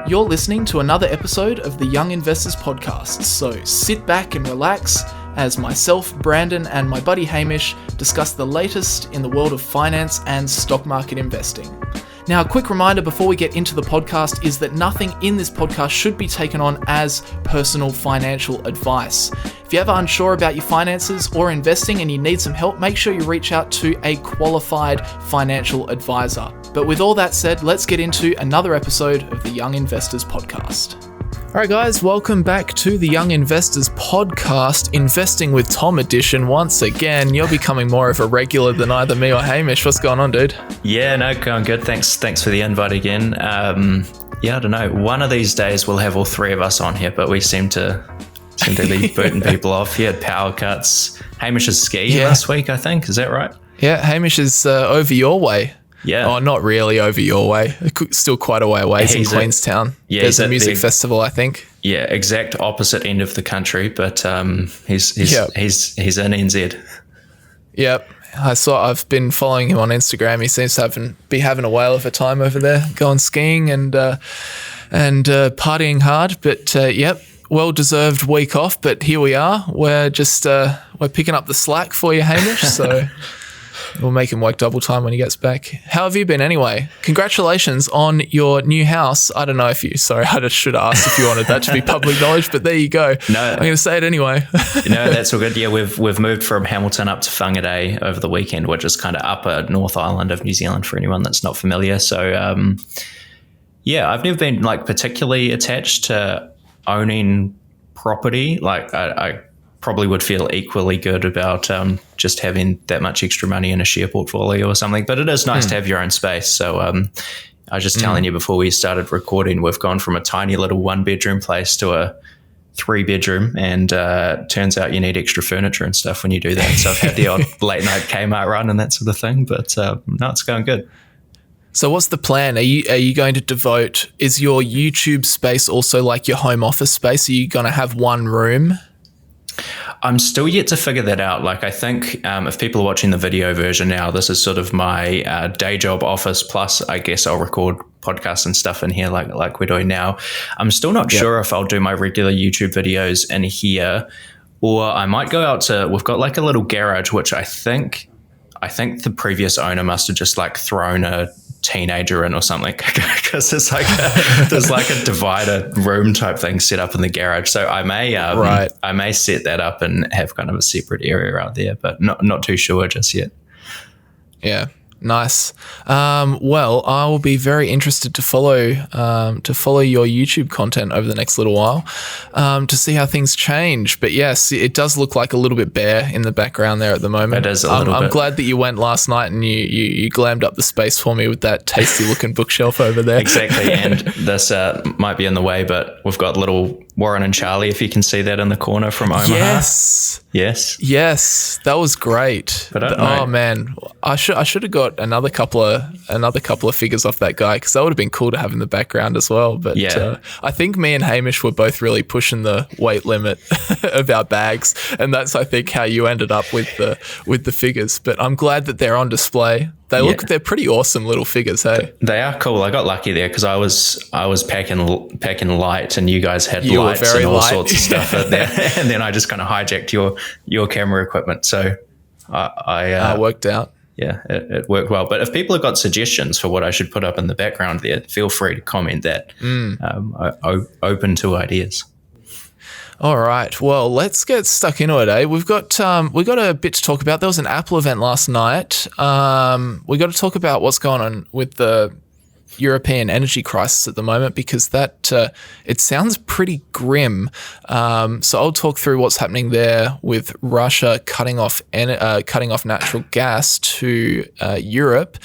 You're listening to another episode of the Young Investors Podcast, so sit back and relax as myself, Brandon, and my buddy Hamish discuss the latest in the world of finance and stock market investing. Now, a quick reminder before we get into the podcast is that nothing in this podcast should be taken on as personal financial advice. If you're ever unsure about your finances or investing and you need some help, make sure you reach out to a qualified financial advisor. But with all that said, let's get into another episode of the Young Investors Podcast. All right, guys, welcome back to the Young Investors Podcast, Investing with Tom edition. Once again, you're becoming more of a regular than either me or Hamish. What's going on, dude? Yeah, no, going good. Thanks for the invite again. I don't know. One of these days we'll have all three of us on here, but we seem to be booting people off. You had power cuts. Hamish is skiing last week, I think. Is that right? Yeah, Hamish is over your way. Yeah. Oh, not really over your way. Still quite a way away. He's in Queenstown. There's a music festival, I think. Yeah, exact opposite end of the country, but he's in NZ. Yep. I've been following him on Instagram. He seems to be having a whale of a time over there, going skiing and partying hard. But well-deserved week off. But here we are. We're just we're picking up the slack for you, Hamish. So. We'll make him work double time when he gets back. How have you been anyway? Congratulations on your new house. I don't know I should have asked if you wanted that to be public knowledge, but there you go. No, I'm going to say it anyway. No, that's all good. Yeah, we've moved from Hamilton up to Whangarei over the weekend, which is kind of upper North Island of New Zealand for anyone that's not familiar. So, I've never been particularly attached to owning property. I probably would feel equally good about just having that much extra money in a share portfolio or something. But it is nice to have your own space. So I was just telling you before we started recording, we've gone from a tiny little 1-bedroom place to a 3-bedroom, and turns out you need extra furniture and stuff when you do that. So I've had the odd late night Kmart run and that sort of thing. But no, it's going good. So what's the plan? Are you going to devote, is your YouTube space also like your home office space? Are you going to have one room? I'm still yet to figure that out. I think if people are watching the video version now, this is sort of my day job office, plus I guess I'll record podcasts and stuff in here like we're doing now. I'm still not sure if I'll do my regular YouTube videos in here, or I might go out to, we've got a little garage, which I think the previous owner must have just thrown a teenager in or something, because there's a divider room type thing set up in the garage. So I may set that up and have kind of a separate area out there, but not too sure just yet. Yeah. Nice. Well, I will be very interested to follow your YouTube content over the next little while, to see how things change. But yes, it does look like a little bit bare in the background there at the moment. It is a little bit. I'm glad that you went last night and you glammed up the space for me with that tasty looking bookshelf over there. Exactly. And this might be in the way, but we've got little Warren and Charlie, if you can see that in the corner from Omaha. Yes. That was great. But oh man, I should have got another couple of figures off that guy, because that would have been cool to have in the background as well. But I think me and Hamish were both really pushing the weight limit of our bags, and that's I think how you ended up with the figures. But I'm glad that they're on display. They're pretty awesome little figures, hey? They are cool. I got lucky there because I was packing light, and you guys had lights and all sorts of stuff in there. And then I just kind of hijacked your camera equipment. So I worked out. Yeah, it worked well. But if people have got suggestions for what I should put up in the background there, feel free to comment that. Open to ideas. All right. Well, let's get stuck into it, eh? We've got a bit to talk about. There was an Apple event last night. We got to talk about what's going on with the European energy crisis at the moment, because that it sounds pretty grim. So I'll talk through what's happening there with Russia cutting off natural gas to Europe,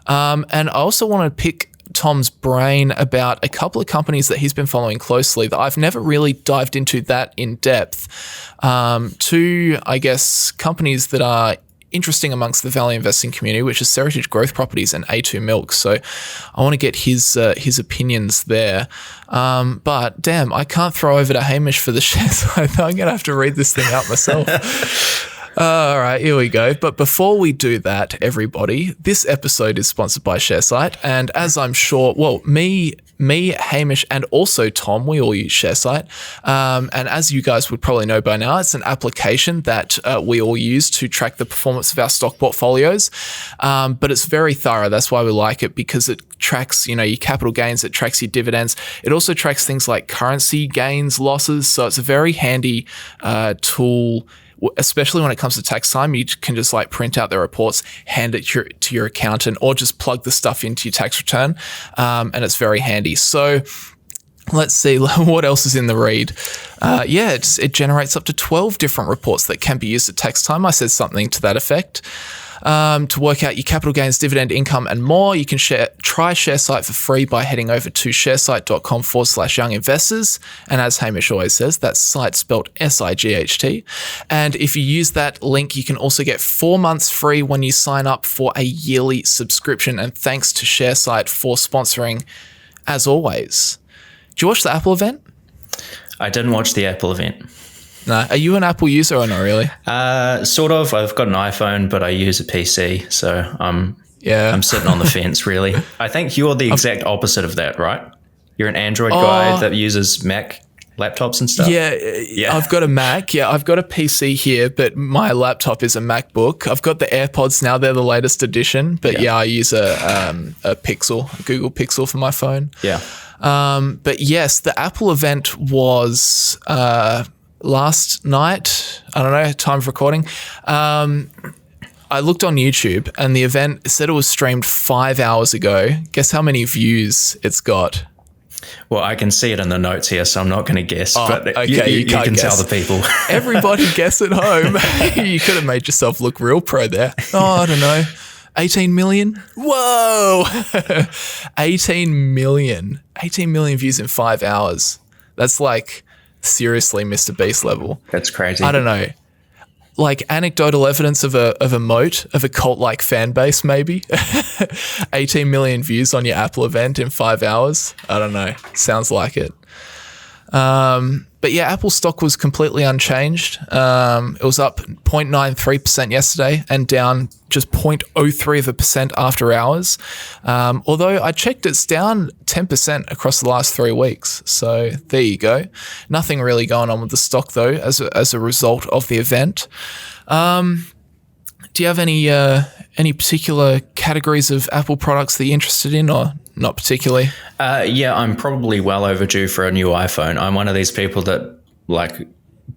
and I also want to pick Tom's brain about a couple of companies that he's been following closely that I've never really dived into that in depth. Two, I guess, companies that are interesting amongst the value investing community, which is Heritage Growth Properties and A2 Milk. So I want to get his opinions there. But damn, I can't throw over to Hamish for the shares. I'm going to have to read this thing out myself. All right, here we go. But before we do that, everybody, this episode is sponsored by Sharesight. And as I'm sure, me me, Hamish, and also Tom, we all use Sharesight. And as you guys would probably know by now, it's an application that we all use to track the performance of our stock portfolios. But it's very thorough. That's why we like it, because it tracks, your capital gains, it tracks your dividends. It also tracks things like currency gains, losses. So it's a very handy tool, especially when it comes to tax time. You can just print out the reports, hand it to your accountant, or just plug the stuff into your tax return. And it's very handy. So let's see what else is in the read. It generates up to 12 different reports that can be used at tax time. I said something to that effect. To work out your capital gains, dividend income, and more, you can try Sharesight for free by heading over to sharesight.com/younginvestors. And as Hamish always says, that's site spelled SIGHT. And if you use that link, you can also get 4 months free when you sign up for a yearly subscription. And thanks to Sharesight for sponsoring, as always. Did you watch the Apple event? I didn't watch the Apple event. No. Are you an Apple user or not really? Sort of. I've got an iPhone, but I use a PC, so I'm sitting on the fence, really. I think you're the exact opposite of that, right? You're an Android guy that uses Mac laptops and stuff. Yeah. I've got a Mac. Yeah, I've got a PC here, but my laptop is a MacBook. I've got the AirPods now. They're the latest edition, but I use a Pixel, a Google Pixel for my phone. Yeah. But yes, the Apple event was last night. I don't know, time of recording. I looked on YouTube and the event said it was streamed 5 hours ago. Guess how many views it's got? Well, I can see it in the notes here, so I'm not going to guess. But okay, you can tell the people. Everybody guess at home. You could have made yourself look real pro there. I don't know. 18 million? Whoa! 18 million. 18 million views in 5 hours. That's seriously Mr. Beast level. That's crazy. I don't know. Anecdotal evidence of a moat, of a cult-like fan base, maybe. 18 million views on your Apple event in 5 hours. I don't know. Sounds like it. But yeah, Apple stock was completely unchanged. It was up 0.93% yesterday and down just 0.03% after hours. Although I checked, it's down 10% across the last 3 weeks. So there you go. Nothing really going on with the stock though, as a result of the event. Do you have any particular categories of Apple products that you're interested in, or not particularly? Yeah, I'm probably well overdue for a new iPhone. I'm one of these people that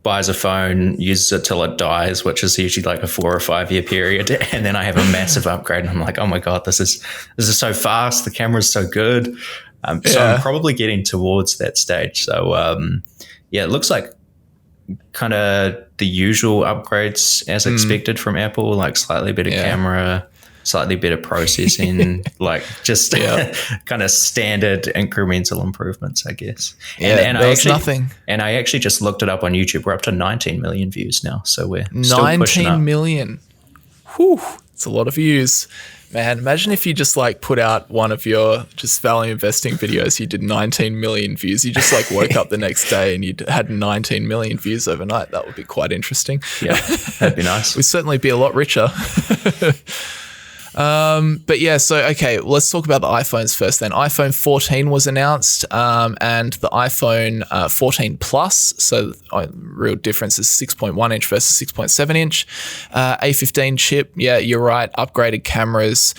buys a phone, uses it till it dies, which is usually a 4 or 5 year period, and then I have a massive upgrade, and I'm like, oh my god, this is so fast. The camera's so good. So I'm probably getting towards that stage. So it looks like kind of the usual upgrades as expected from Apple, slightly better camera, slightly better processing, kind of standard incremental improvements, I guess. And there was nothing. And I actually just looked it up on YouTube. We're up to 19 million views now, so we're still pushing up. 19 million. Whew, it's a lot of views. Man, imagine if you just put out one of your just value investing videos, you did 19 million views. You just woke up the next day and you had 19 million views overnight. That would be quite interesting. Yeah, that'd be nice. We'd certainly be a lot richer. But yeah, so okay, let's talk about the iPhones first then. iPhone 14 was announced, and the iPhone 14 Plus, so real difference is 6.1 inch versus 6.7 inch. A15 chip, yeah, you're right, upgraded cameras.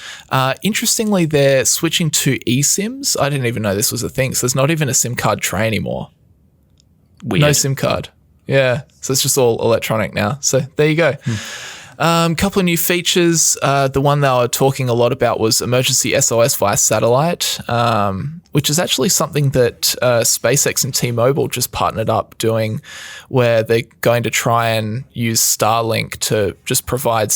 Interestingly, they're switching to eSIMs. I didn't even know this was a thing, so there's not even a SIM card tray anymore. Weird. No SIM card. Yeah, so it's just all electronic now. So there you go. Couple of new features. The one they were talking a lot about was emergency SOS via satellite, which is actually something that SpaceX and T-Mobile just partnered up doing, where they're going to try and use Starlink to just provide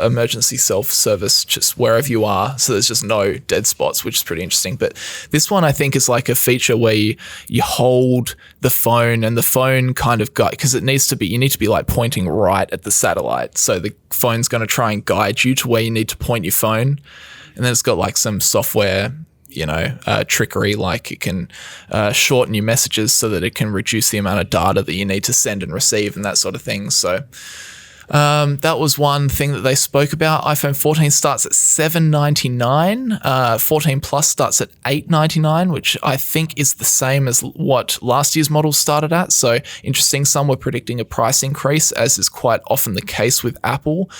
emergency self-service just wherever you are. So there's just no dead spots, which is pretty interesting. But this one I think is a feature where you hold the phone, and the phone kind of because you need to be pointing right at the satellite. So the phone's going to try and guide you to where you need to point your phone. And then it's got some software, trickery, it can shorten your messages so that it can reduce the amount of data that you need to send and receive and that sort of thing. So That was one thing that they spoke about. iPhone 14 starts at $799. 14 Plus starts at $899, which I think is the same as what last year's models started at. So interesting. Some were predicting a price increase, as is quite often the case with Apple.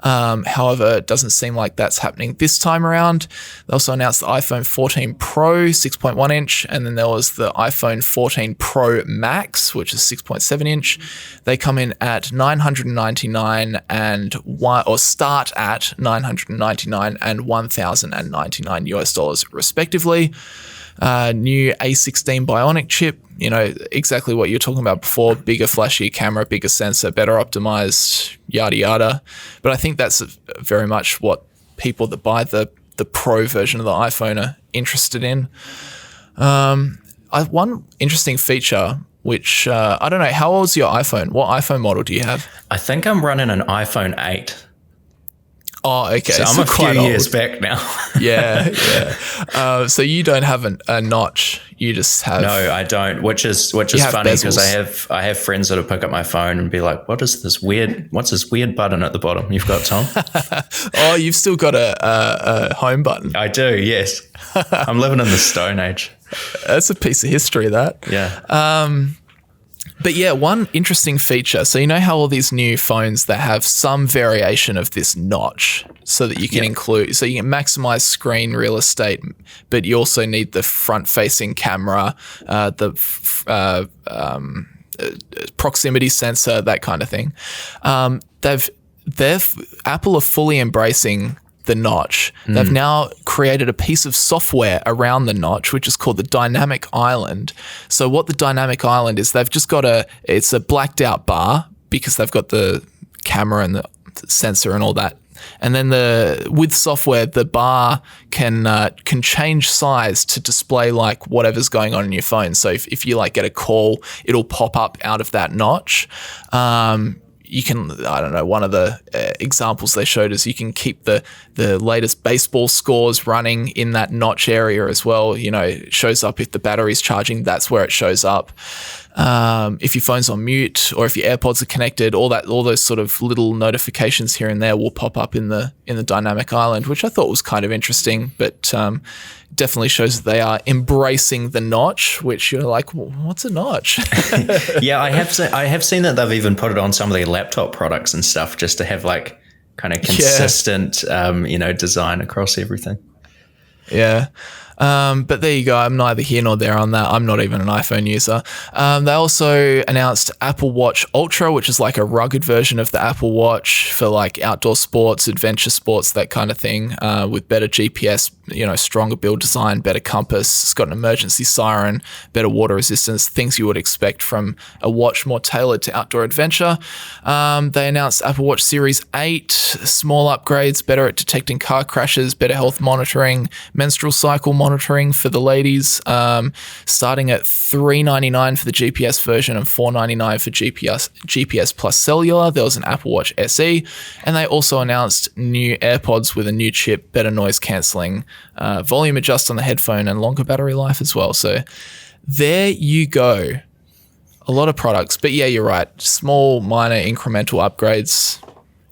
However, it doesn't seem like that's happening this time around. They also announced the iPhone 14 Pro 6.1 inch, and then there was the iPhone 14 Pro Max, which is 6.7 inch. They come in at $999 or start at $999 and $1,099 US respectively. New A16 Bionic chip, exactly what you were talking about before, bigger, flashier camera, bigger sensor, better optimized, yada, yada. But I think that's very much what people that buy the Pro version of the iPhone are interested in. One interesting feature, which I don't know, how old's your iPhone? What iPhone model do you have? I think I'm running an iPhone 8. Oh, okay. So I'm a few years back now. Yeah. So you don't have a notch. You just have. No, I don't. Which is funny because I have friends that'll pick up my phone and be like, what's this weird button at the bottom you've got, Tom? Oh, you've still got a home button. I do. Yes. I'm living in the Stone Age. That's a piece of history, that. Yeah. But yeah, one interesting feature. So you know how all these new phones that have some variation of this notch, so that you can include, so you can maximize screen real estate, but you also need the front-facing camera, the proximity sensor, that kind of thing. Apple are fully embracing the notch. They've now created a piece of software around the notch, which is called the dynamic island. So what the dynamic island is, they've just got it's a blacked out bar because they've got the camera and the sensor and all that. And then with software, the bar can change size to display like whatever's going on in your phone. So if you like get a call, it'll pop up out of that notch. You can, I don't know, one of the examples they showed is you can keep the latest baseball scores running in that notch area as well. It shows up if the battery's charging, that's where it shows up. If your phone's on mute or if your AirPods are connected, all those sort of little notifications here and there will pop up in the dynamic island, which I thought was kind of interesting, but definitely shows that they are embracing the notch, which you're like, well, what's a notch? Yeah, I have seen that they've even put it on some of their laptop products and stuff just to have like kind of consistent, design across everything. Yeah. But there you go. I'm neither here nor there on that. I'm not even an iPhone user. They also announced Apple Watch Ultra, which is like a rugged version of the Apple Watch for like outdoor sports, adventure sports, that kind of thing, with better GPS, stronger build design, better compass. It's got an emergency siren, better water resistance, things you would expect from a watch more tailored to outdoor adventure. They announced Apple Watch Series 8, small upgrades, better at detecting car crashes, better health monitoring, menstrual cycle monitoring for the ladies, starting at $399 for the GPS version and $499 for GPS plus cellular. There was an Apple Watch SE, and they also announced new AirPods with a new chip, better noise cancelling, volume adjust on the headphone, and longer battery life as well. So there you go. A lot of products, but yeah, you're right. Small, minor, incremental upgrades.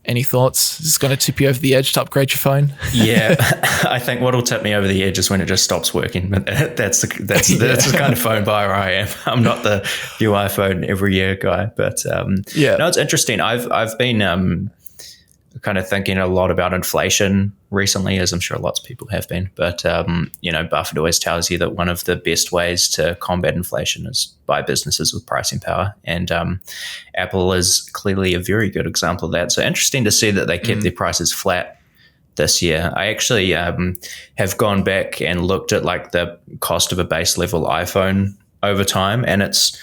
Any thoughts? Is this going to tip you over the edge to upgrade your phone? Yeah, I think what'll tip me over the edge is when it just stops working. But that's the kind of phone buyer I am. I'm not the new iPhone every year guy. But no, it's interesting. I've been kind of thinking a lot about inflation recently, as I'm sure lots of people have been. But Buffett always tells you that one of the best ways to combat inflation is by businesses with pricing power, and Apple is clearly a very good example of that. So interesting to see that they kept their prices flat this year. I actually have gone back and looked at like the cost of a base level iPhone over time, and it's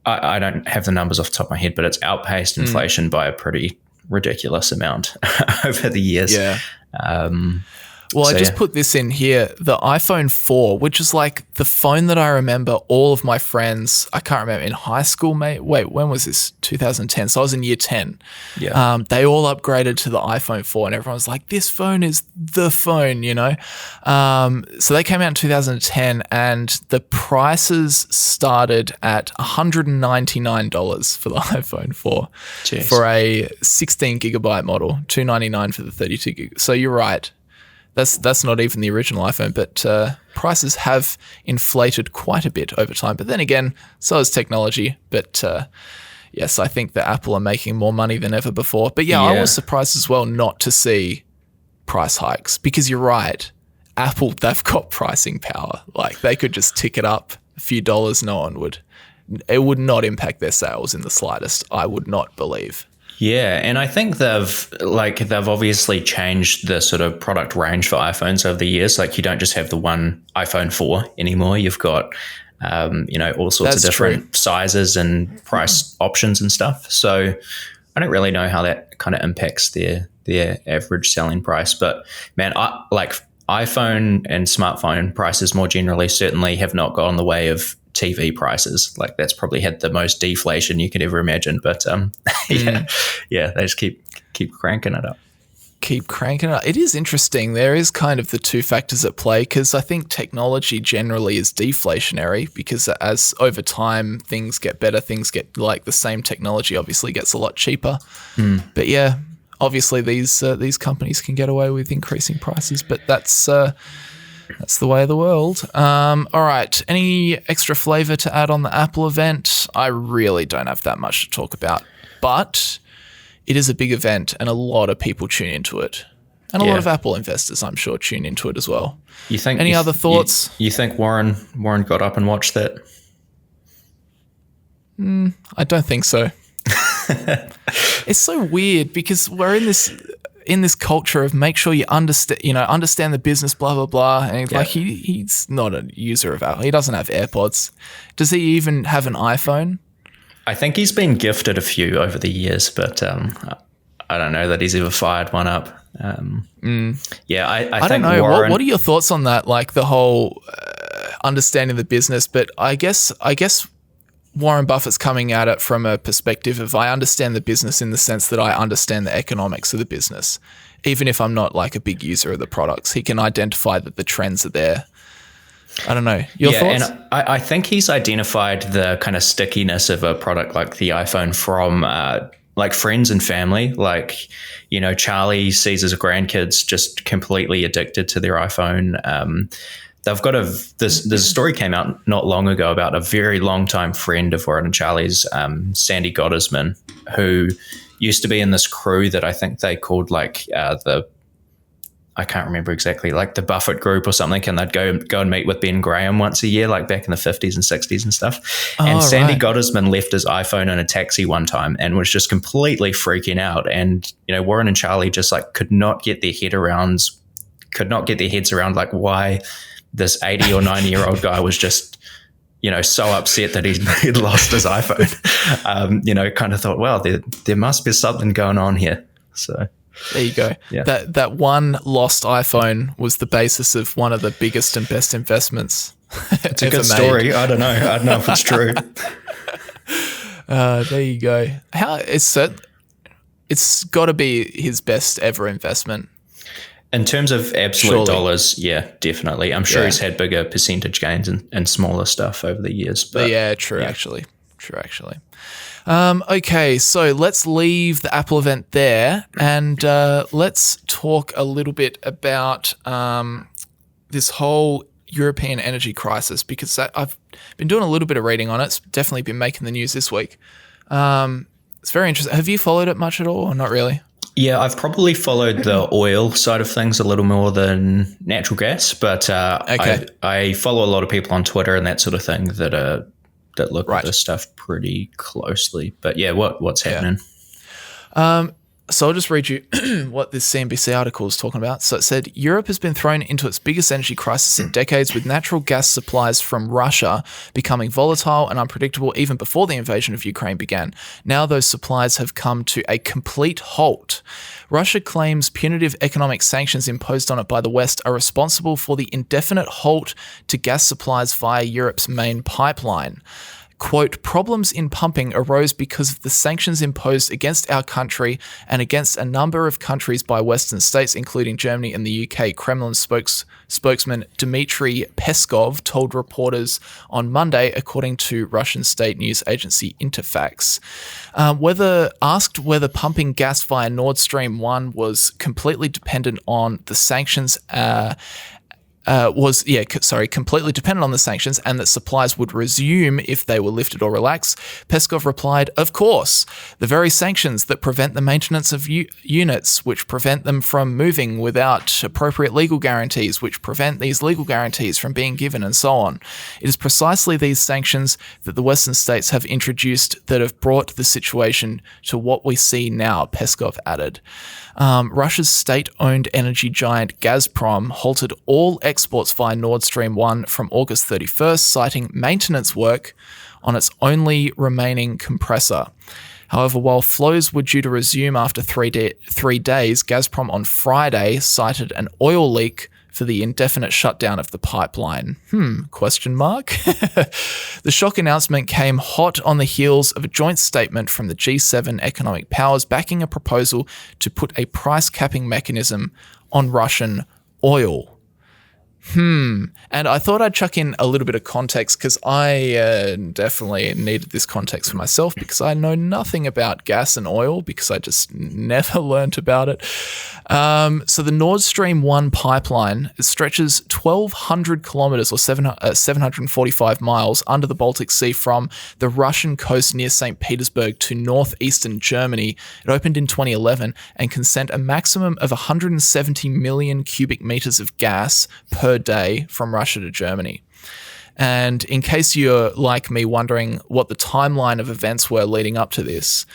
I don't have the numbers off the top of my head, but it's outpaced inflation by a pretty ridiculous amount over the years. Yeah. Well, I just put this in here, the iPhone 4, which is like the phone that I remember all of my friends, I can't remember, in high school, mate. Wait, when was this? 2010. So I was in year 10. Yeah. They all upgraded to the iPhone 4 and everyone was like, this phone is the phone, you know? So they came out in 2010 and the prices started at $199 for the iPhone 4 Jeez. for a 16 gigabyte model, $299 for the 32 gig. So you're right. That's not even the original iPhone, but prices have inflated quite a bit over time. But then again, so has technology. But yes, I think that Apple are making more money than ever before. But yeah, I was surprised as well not to see price hikes because you're right. Apple, they've got pricing power. Like they could just tick it up a few dollars. No one would. It would not impact their sales in the slightest. I would not believe. Yeah, and I think they've obviously changed the sort of product range for iPhones over the years. Like you don't just have the one iPhone 4 anymore. You've got all sorts of different sizes and price options and stuff. So I don't really know how that kind of impacts their average selling price. But man, iPhone and smartphone prices more generally certainly have not gone the way of TV prices. Like that's probably had the most deflation you could ever imagine. But they just keep cranking it up. Keep cranking it up. It is interesting. There is kind of the two factors at play because I think technology generally is deflationary because as over time things get better, things get like the same technology obviously gets a lot cheaper. But yeah, obviously these companies can get away with increasing prices, but that's the way of the world. All right. Any extra flavor to add on the Apple event? I really don't have that much to talk about, but it is a big event and a lot of people tune into it. And a lot of Apple investors, I'm sure, tune into it as well. You think? Any other thoughts? You think Warren got up and watched that? I don't think so. It's so weird because we're in this culture of make sure you understand the business, blah blah blah, and like he's not a user of Apple. He doesn't have AirPods. Does he even have an iPhone? I think he's been gifted a few over the years, but I don't know that he's ever fired one up. I think don't know. Warren, what are your thoughts on that? Like the whole understanding the business, but I guess Warren Buffett's coming at it from a perspective of I understand the business in the sense that I understand the economics of the business. Even if I'm not like a big user of the products, he can identify that the trends are there. I don't know. Your thoughts? And I think he's identified the kind of stickiness of a product like the iPhone from like friends and family. Like, Charlie sees his grandkids just completely addicted to their iPhone. They've got there's a story came out not long ago about a very long time friend of Warren and Charlie's, Sandy Gottesman, who used to be in this crew that I think they called like I can't remember exactly, like the Buffett group or something, and they'd go and meet with Ben Graham once a year, like back in the 50s and 60s and stuff. And Sandy Gottesman left his iPhone in a taxi one time and was just completely freaking out. And, Warren and Charlie just like could not get their heads around like why this 80 or 90-year-old guy was just, so upset that he'd lost his iPhone. Kind of thought, well, there must be something going on here. So there you go. Yeah. That one lost iPhone was the basis of one of the biggest and best investments. It's a good story. I don't know if it's true. There you go. It's got to be his best ever investment. In terms of absolute dollars, yeah, definitely. I'm sure he's had bigger percentage gains and smaller stuff over the years. But yeah, true, actually. Okay, so let's leave the Apple event there and let's talk a little bit about this whole European energy crisis because I've been doing a little bit of reading on it. It's definitely been making the news this week. It's very interesting. Have you followed it much at all or not really? Yeah, I've probably followed the oil side of things a little more than natural gas, but I follow a lot of people on Twitter and that sort of thing that look at this stuff pretty closely. But yeah, what's happening? So I'll just read you what this CNBC article is talking about. So it said, Europe has been thrown into its biggest energy crisis in decades, with natural gas supplies from Russia becoming volatile and unpredictable even before the invasion of Ukraine began. Now those supplies have come to a complete halt. Russia claims punitive economic sanctions imposed on it by the West are responsible for the indefinite halt to gas supplies via Europe's main pipeline. Quote, problems in pumping arose because of the sanctions imposed against our country and against a number of countries by Western states, including Germany and the UK, Kremlin spokesman Dmitry Peskov told reporters on Monday, according to Russian state news agency Interfax. Asked whether pumping gas via Nord Stream 1 was completely dependent on the sanctions, completely dependent on the sanctions and that supplies would resume if they were lifted or relaxed, Peskov replied, of course, the very sanctions that prevent the maintenance of units, which prevent them from moving without appropriate legal guarantees, which prevent these legal guarantees from being given, and so on. It is precisely these sanctions that the Western states have introduced that have brought the situation to what we see now, Peskov added. Russia's state-owned energy giant Gazprom halted all exports via Nord Stream 1 from August 31st, citing maintenance work on its only remaining compressor. However, while flows were due to resume after 3 days, Gazprom on Friday cited an oil leak for the indefinite shutdown of the pipeline. Question mark? The shock announcement came hot on the heels of a joint statement from the G7 economic powers backing a proposal to put a price capping mechanism on Russian oil. And I thought I'd chuck in a little bit of context because I definitely needed this context for myself because I know nothing about gas and oil because I just never learnt about it. So the Nord Stream 1 pipeline stretches 1,200 kilometers or 745 miles under the Baltic Sea from the Russian coast near St. Petersburg to northeastern Germany. It opened in 2011 and can send a maximum of 170 million cubic meters of gas per day from Russia to Germany. And in case you're like me wondering what the timeline of events were leading up to this,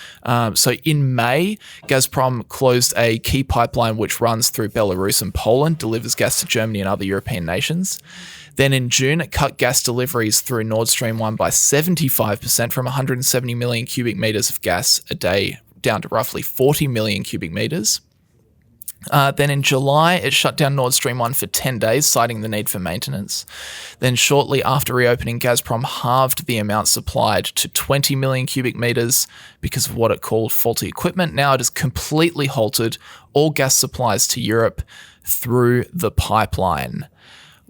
so in May, Gazprom closed a key pipeline which runs through Belarus and Poland, delivers gas to Germany and other European nations. Then in June, it cut gas deliveries through Nord Stream 1 by 75% from 170 million cubic meters of gas a day down to roughly 40 million cubic meters. Then in July, it shut down Nord Stream 1 for 10 days, citing the need for maintenance. Then shortly after reopening, Gazprom halved the amount supplied to 20 million cubic meters because of what it called faulty equipment. Now it has completely halted all gas supplies to Europe through the pipeline.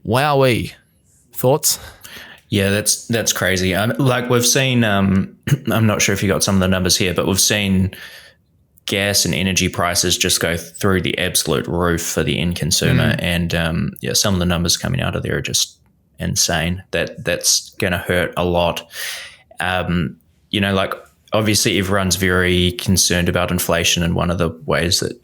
Wowee. Thoughts? Yeah, that's crazy. Like we've seen, I'm not sure if you got some of the numbers here, but we've seen gas and energy prices just go through the absolute roof for the end consumer. And some of the numbers coming out of there are just insane. That's going to hurt a lot. Like obviously everyone's very concerned about inflation, and one of the ways that,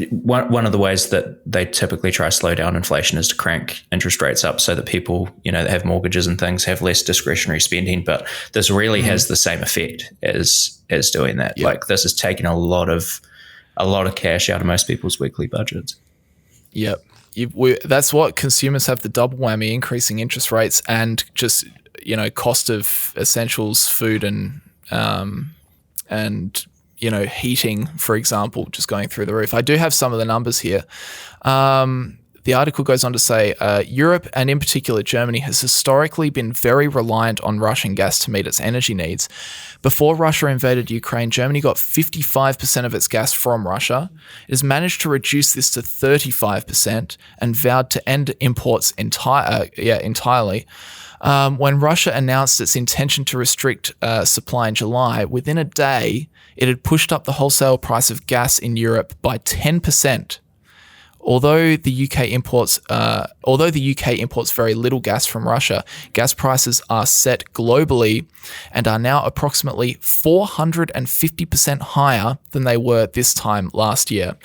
one of the ways that they typically try to slow down inflation is to crank interest rates up so that people, that have mortgages and things have less discretionary spending. But this really has the same effect as doing that. Yep. Like this is taking a lot of cash out of most people's weekly budgets. Yep. That's what consumers have, the double whammy, increasing interest rates and just, cost of essentials, food and heating, for example, just going through the roof. I do have some of the numbers here. The article goes on to say, Europe, and in particular Germany, has historically been very reliant on Russian gas to meet its energy needs. Before Russia invaded Ukraine, Germany got 55% of its gas from Russia. It has managed to reduce this to 35% and vowed to end imports entirely. When Russia announced its intention to restrict supply in July, within a day, it had pushed up the wholesale price of gas in Europe by 10%. Although the UK imports very little gas from Russia, gas prices are set globally and are now approximately 450% higher than they were this time last year.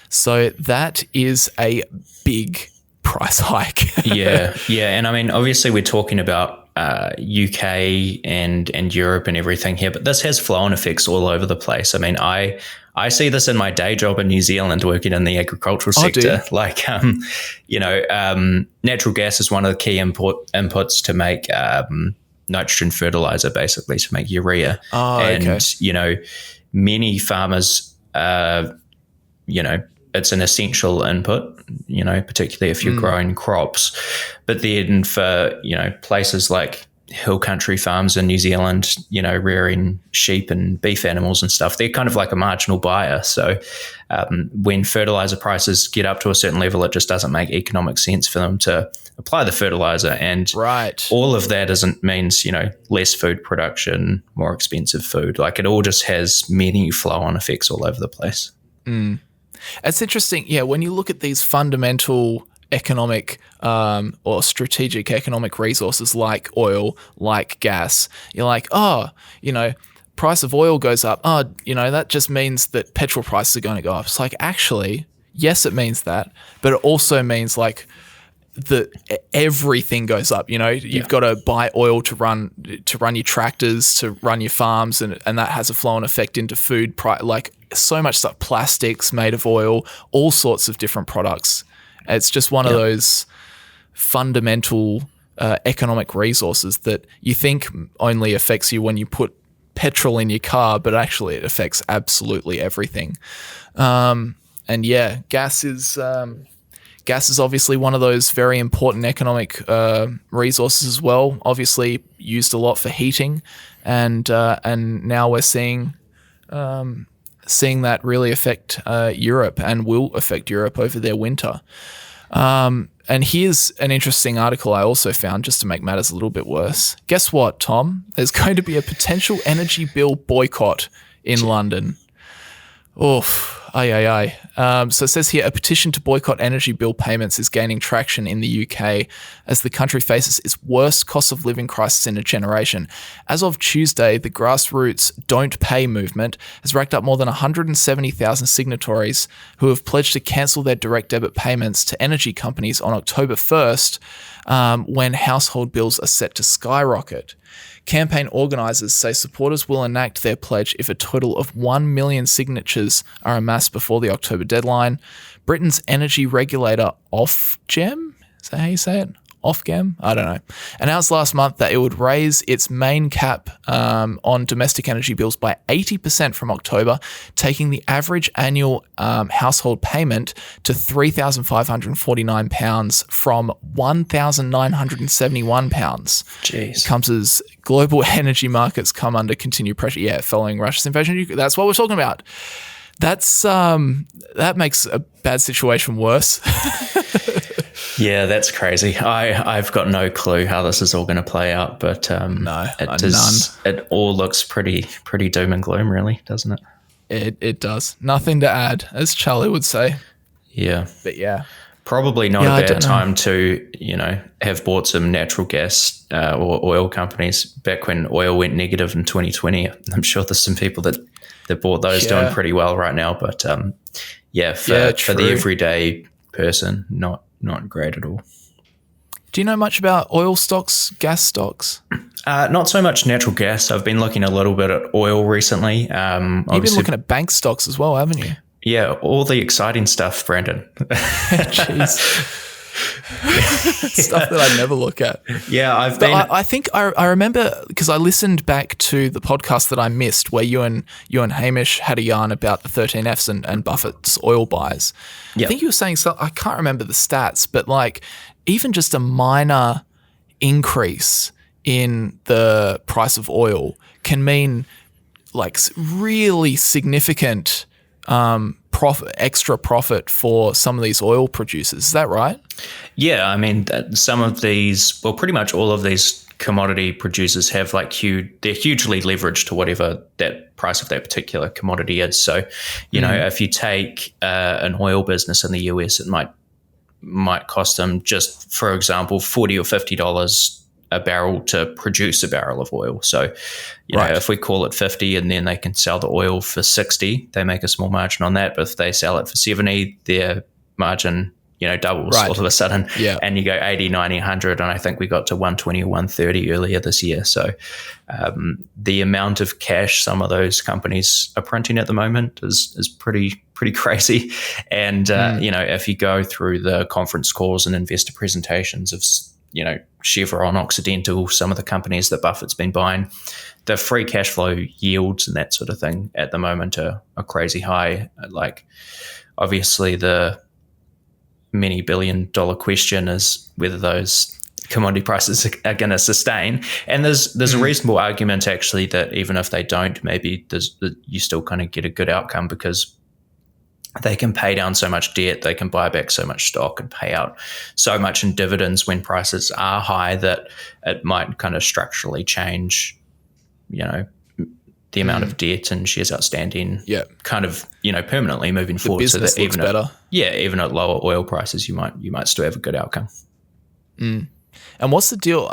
So that is a big price hike. Yeah. And I mean, obviously we're talking about UK and Europe and everything here, but this has flow-on effects all over the place. I mean, I see this in my day job in New Zealand, working in the agricultural sector. Like, natural gas is one of the key inputs to make nitrogen fertilizer, basically to make urea. Many farmers, it's an essential input, particularly if you're growing crops. But then for, places like hill country farms in New Zealand, rearing sheep and beef animals and stuff, they're kind of like a marginal buyer. So when fertilizer prices get up to a certain level, it just doesn't make economic sense for them to apply the fertilizer. And all of that means, less food production, more expensive food. Like, it all just has many flow-on effects all over the place. It's interesting. Yeah, when you look at these fundamental economic or strategic economic resources like oil, like gas, you're like, price of oil goes up. That just means that petrol prices are going to go up. It's like, actually, yes, it means that, but it also means like everything goes up. You've got to buy oil to run your tractors, to run your farms, and that has a flow-on effect into food price. Like, so much stuff, plastics made of oil, all sorts of different products. It's just one of those fundamental economic resources that you think only affects you when you put petrol in your car, but actually it affects absolutely everything. Gas is obviously one of those very important economic resources as well. Obviously used a lot for heating, and now we're seeing that really affect Europe, and will affect Europe over their winter. And here's an interesting article I also found, just to make matters a little bit worse. Guess what, Tom? There's going to be a potential energy bill boycott in London. Oof. So it says here, a petition to boycott energy bill payments is gaining traction in the UK as the country faces its worst cost of living crisis in a generation. As of Tuesday, the grassroots Don't Pay movement has racked up more than 170,000 signatories who have pledged to cancel their direct debit payments to energy companies on October 1st, when household bills are set to skyrocket. Campaign organisers say supporters will enact their pledge if a total of 1 million signatures are amassed before the October deadline. Britain's energy regulator Ofgem, is that how you say it? Ofgem? I don't know. Announced last month that it would raise its main cap on domestic energy bills by 80% from October, taking the average annual household payment to £3,549 from £1,971. Jeez. It comes as global energy markets come under continued pressure. Yeah, following Russia's invasion. That's what we're talking about. That makes a bad situation worse. Yeah, that's crazy. I've got no clue how this is all going to play out, but none. It all looks pretty doom and gloom, really, doesn't it? It does. Nothing to add, as Charlie would say. Yeah. But yeah. Probably not a bad time to, have bought some natural gas or oil companies back when oil went negative in 2020. I'm sure there's some people that bought those doing pretty well right now. But for the everyday person, not great at all. Do you know much about oil stocks, gas stocks? Not so much natural gas. I've been looking a little bit at oil recently. You've been looking at bank stocks as well, haven't you? Yeah, all the exciting stuff, Brandon. Jeez. Stuff that I never look at. Yeah, I think I remember, because I listened back to the podcast that I missed where you and Hamish had a yarn about the 13Fs and Buffett's oil buys. Yep. I think you were saying I can't remember the stats, but like even just a minor increase in the price of oil can mean like really significant extra profit for some of these oil producers. Is that right? Yeah, I mean, some of these, well, pretty much all of these commodity producers have they're hugely leveraged to whatever that price of that particular commodity is. So, if you take an oil business in the US, it might cost them, just for example, $40 or $50 a barrel to produce a barrel of oil. So, if we call it 50 and then they can sell the oil for 60, they make a small margin on that. But if they sell it for 70, their margin doubles Right. all of a sudden. Yeah. And you go 80, 90, 100, and I think we got to 120 or 130 earlier this year. So the amount of cash some of those companies are printing at the moment is pretty crazy. And, if you go through the conference calls and investor presentations of, Chevron, Occidental, some of the companies that Buffett's been buying, the free cash flow yields and that sort of thing at the moment are crazy high. Like, obviously, the many $billion question is whether those commodity prices are going to sustain. And there's a reasonable argument, actually, that even if they don't, maybe you still kind of get a good outcome because they can pay down so much debt, they can buy back so much stock and pay out so much in dividends when prices are high that it might kind of structurally change, the amount of debt and shares outstanding, kind of, permanently moving forward. The business so that looks better. Even at lower oil prices, you might still have a good outcome. And what's the deal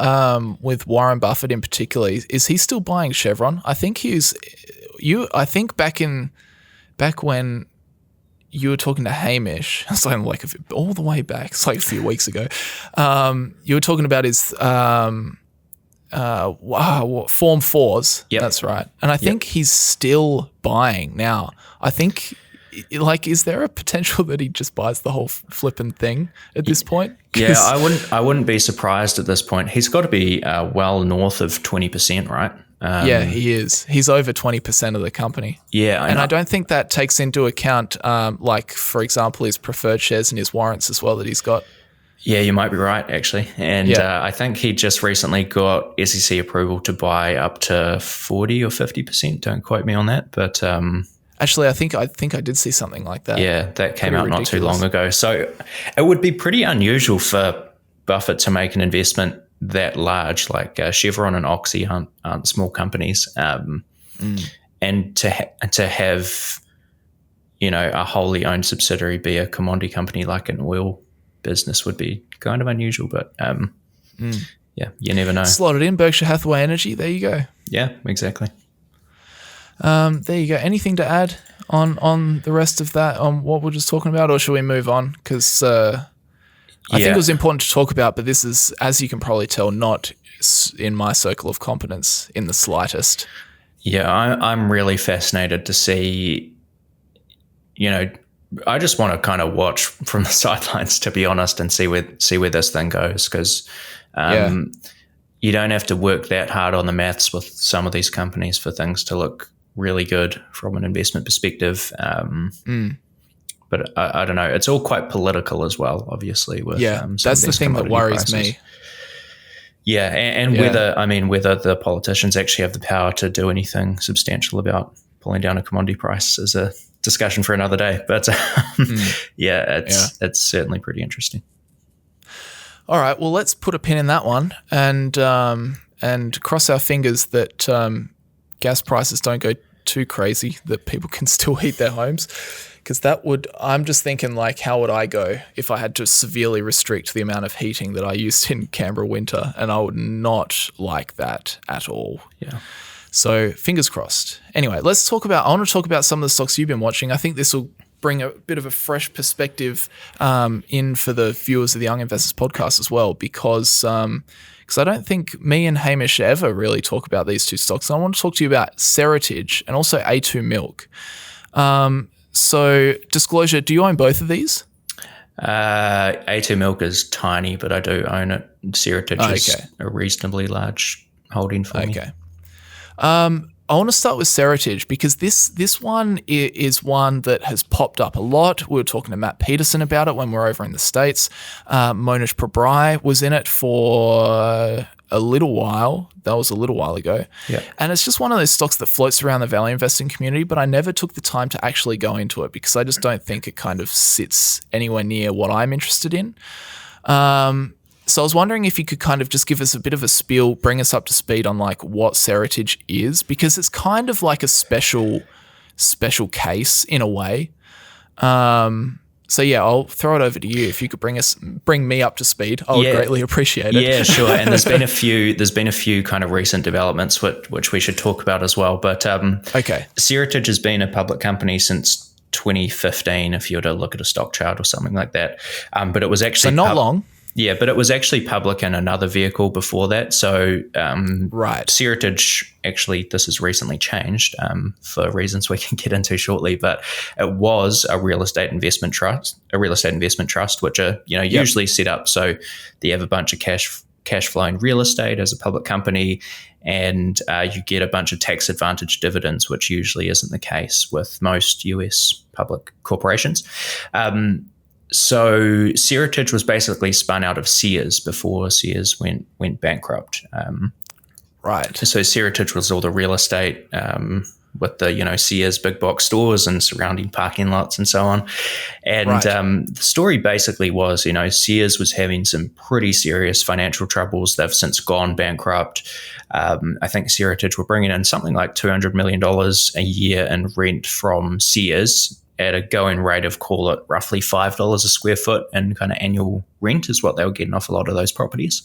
with Warren Buffett in particular? Is he still buying Chevron? I think I think back when you were talking to Hamish, it's like all the way back, it's like a few weeks ago. You were talking about his Form 4s. Yep. That's right. And I think he's still buying now. I think, is there a potential that he just buys the whole flipping thing at this point? Yeah, I wouldn't be surprised at this point. He's got to be well north of 20%, right? Yeah, he is. He's over 20% of the company. Yeah. And I don't think that takes into account, for example, his preferred shares and his warrants as well that he's got. Yeah, you might be right, actually. And I think he just recently got SEC approval to buy up to 40 or 50%. Don't quote me on that. But actually, I think I did see something like that. Yeah, that came out not too long ago. So it would be pretty unusual for Buffett to make an investment that large. Like Chevron and Oxy aren't small companies. And to have, a wholly owned subsidiary be a commodity company like an oil business would be kind of unusual, but you never know. Slot it in, Berkshire Hathaway Energy. There you go. Yeah, exactly. There you go. Anything to add on the rest of that, on what we're just talking about, or should we move on? Because I think it was important to talk about, but this is, as you can probably tell, not in my circle of competence in the slightest. Yeah, I'm really fascinated to see, I just want to kind of watch from the sidelines, to be honest, and see where this thing goes, because you don't have to work that hard on the maths with some of these companies for things to look really good from an investment perspective. But I don't know. It's all quite political as well, obviously. With that's the thing that worries me. Yeah, and whether the politicians actually have the power to do anything substantial about pulling down a commodity price is a discussion for another day. But it's certainly pretty interesting. All right, well, let's put a pin in that one and cross our fingers that gas prices don't go too crazy, that people can still heat their homes. Because I'm just thinking, like, how would I go if I had to severely restrict the amount of heating that I used in Canberra winter? And I would not like that at all. Yeah. So fingers crossed. Anyway, I want to talk about some of the stocks you've been watching. I think this will bring a bit of a fresh perspective in for the viewers of the Young Investors podcast as well, because I don't think me and Hamish ever really talk about these two stocks. I want to talk to you about Seritage and also A2 Milk. So disclosure, do you own both of these? A2 Milk is tiny, but I do own it. Seritage is a reasonably large holding for me. Okay. I want to start with Seritage because this one is one that has popped up a lot. We were talking to Matt Peterson about it when we were over in the States. Monish Prabrai was in it for a little while. That was a little while ago. Yeah. And it's just one of those stocks that floats around the value investing community, but I never took the time to actually go into it because I just don't think it kind of sits anywhere near what I'm interested in. So I was wondering if you could kind of just give us a bit of a spiel, bring us up to speed on like what Seritage is, because it's kind of like a special case in a way. So yeah, I'll throw it over to you. If you could bring me up to speed, I would greatly appreciate it. Yeah, sure. And there's been a few kind of recent developments which we should talk about as well. But Seritage has been a public company since 2015 if you were to look at a stock chart or something like that. But it was actually so not long. Yeah, but it was actually public in another vehicle before that. So Right. Searitage, actually, this has recently changed for reasons we can get into shortly, but it was a real estate investment trust, which are usually set up so they have a bunch of cash flowing real estate as a public company, and you get a bunch of tax advantage dividends, which usually isn't the case with most US public corporations. So Searitage was basically spun out of Sears before Sears went bankrupt. Right. So Searitage was all the real estate with the Sears big box stores and surrounding parking lots and so on. And Right. The story basically was, Sears was having some pretty serious financial troubles. They've since gone bankrupt. I think Searitage were bringing in something like $200 million a year in rent from Sears, at a going rate of, call it, roughly $5 a square foot in kind of annual rent is what they were getting off a lot of those properties.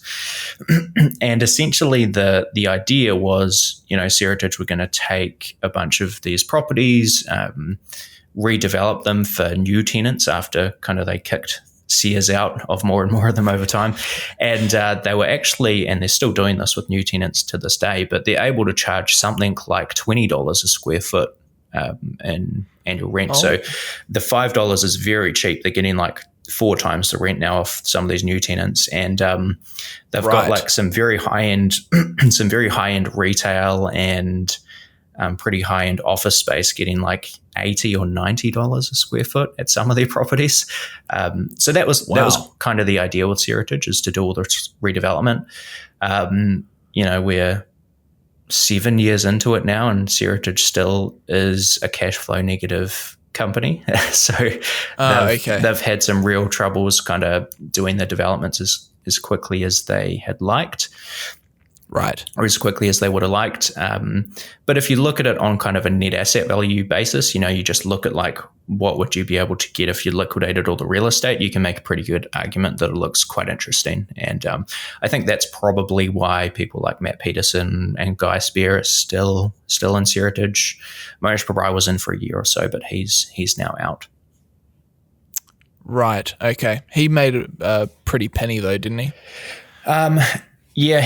And essentially the idea was, Searitage were going to take a bunch of these properties, redevelop them for new tenants after kind of they kicked Sears out of more and more of them over time. And they were actually, and they're still doing this with new tenants to this day, but they're able to charge something like $20 a square foot in annual rent. Oh. So the $5 is very cheap. They're getting like 4 times the rent now off some of these new tenants, and they've got like some very high end, retail and pretty high end office space, getting like $80 or $90 a square foot at some of their properties. So that was kind of the idea with Searitage, is to do all this redevelopment. We're 7 years into it now, and Searitage still is a cash flow negative company. So they've had some real troubles kind of doing the developments as quickly as they had liked. Right. Or as quickly as they would have liked. But if you look at it on kind of a net asset value basis, you just look at like, what would you be able to get if you liquidated all the real estate? You can make a pretty good argument that it looks quite interesting. And I think that's probably why people like Matt Peterson and Guy Spear are still in Searitage. Mohnish Pabrai was in for a year or so, but he's now out. Right. Okay. He made a pretty penny though, didn't he? Yeah,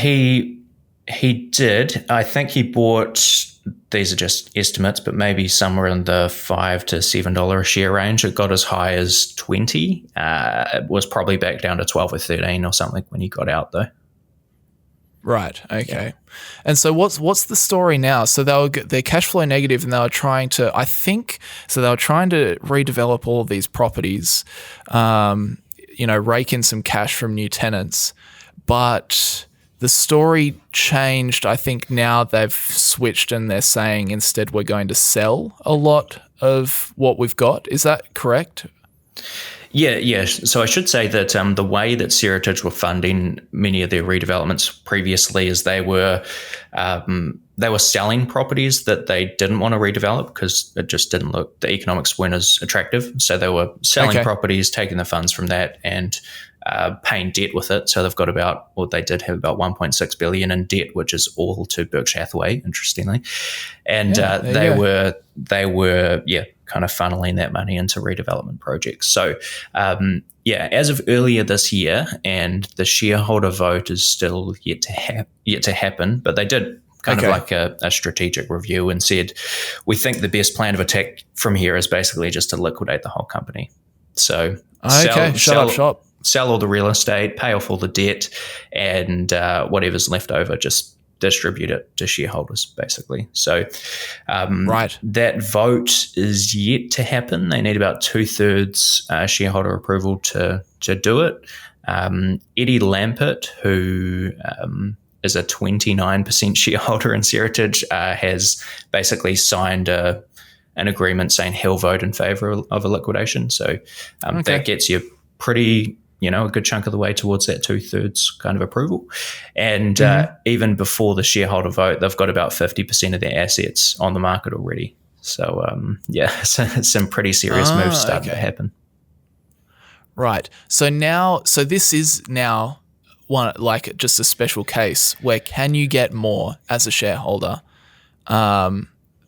he did. I think he bought, these are just estimates, but maybe somewhere in the $5 to $7 a share range. It got as high as 20. It was probably back down to 12 or 13 or something when he got out though. Right. Okay. Yeah. And so what's the story now? So they're cash flow negative, and they were trying to, redevelop all of these properties, rake in some cash from new tenants, but the story changed. I think now they've switched and they're saying instead we're going to sell a lot of what we've got. Is that correct? Yeah. So I should say that the way that Searitage were funding many of their redevelopments previously is they were selling properties that they didn't want to redevelop because it just didn't look, the economics weren't as attractive. So they were selling properties, taking the funds from that, and paying debt with it. So they did have about $1.6 billion in debt, which is all to Berkshire Hathaway, interestingly. And they were kind of funneling that money into redevelopment projects. So as of earlier this year, and the shareholder vote is still yet to happen, but they did kind of like a strategic review and said, we think the best plan of attack from here is basically just to liquidate the whole company. So sell all the real estate, pay off all the debt, and whatever's left over, just distribute it to shareholders, basically. So that vote is yet to happen. They need about 2/3 shareholder approval to do it. Eddie Lampert, who is a 29% shareholder in Searitage, has basically signed an agreement saying he'll vote in favor of a liquidation. So that gets you pretty, a good chunk of the way towards that 2/3 kind of approval. And even before the shareholder vote, they've got about 50% of their assets on the market already. So, some pretty serious moves starting to happen. Right. So this is now one, like just a special case where can you get more as a shareholder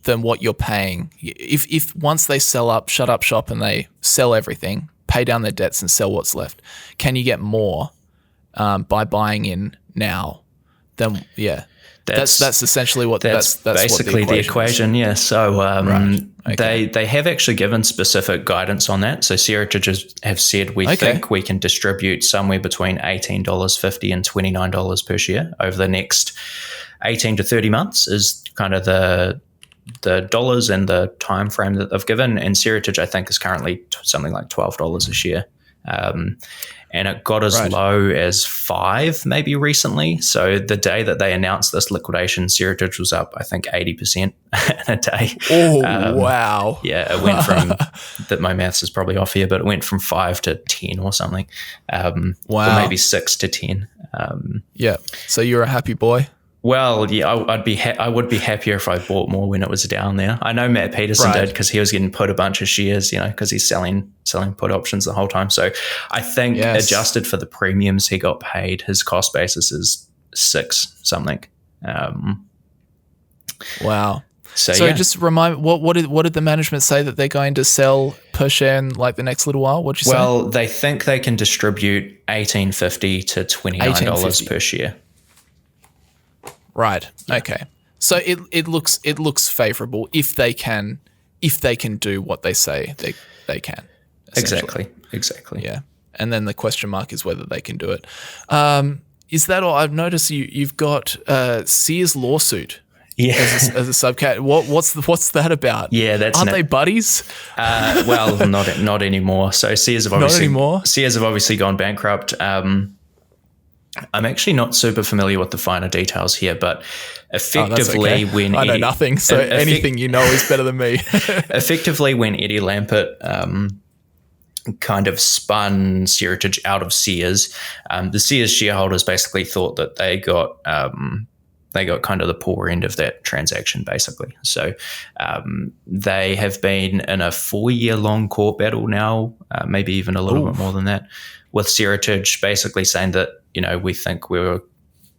than what you're paying. If once they sell up, shut up shop, and they sell everything, pay down their debts and sell what's left, can you get more by buying in now? Then that's essentially what that's basically what the equation. Yeah. So Right. Okay. they have actually given specific guidance on that. So Sierra have said we think we can distribute somewhere between $18.50 and $29 per share over the next 18 to 30 months is kind of the dollars and the time frame that they've given. And Seritage, I think, is currently something like $12 a share. And it got as low as $5 maybe recently. So the day that they announced this liquidation, Seritage was up, I think, 80% in a day. Oh, wow. Yeah, it went from, that my maths is probably off here, but it went from 5 to 10 or something. Wow. Or maybe 6 to 10. Yeah. So you're a happy boy? Well, yeah, I would be happier if I bought more when it was down there. I know Matt Peterson did because he was getting put a bunch of shares, because he's selling put options the whole time. So I think adjusted for the premiums he got paid, his cost basis is 6 something. Wow. So just remind me, what did the management say that they're going to sell per share in like the next little while? What'd you say? Well, they think they can distribute $18.50 to $29 per share. Right. Yeah. Okay. So it looks favorable if they can do what they say they can. Exactly. Yeah. And then the question mark is whether they can do it. Is that all? I've noticed you've got Sears Lawsuit. Yeah. As a subcat. What's that about? Yeah, aren't they buddies? Well, not anymore. So Sears have obviously gone bankrupt. I'm actually not super familiar with the finer details here, but effectively when I know nothing, so anything you know is better than me. Effectively, when Eddie Lampert kind of spun Seritage out of Sears, the Sears shareholders basically thought that they got kind of the poor end of that transaction, basically. So they have been in a 4-year-long court battle now, maybe even a little bit more than that, with Seritage basically saying that, we think we were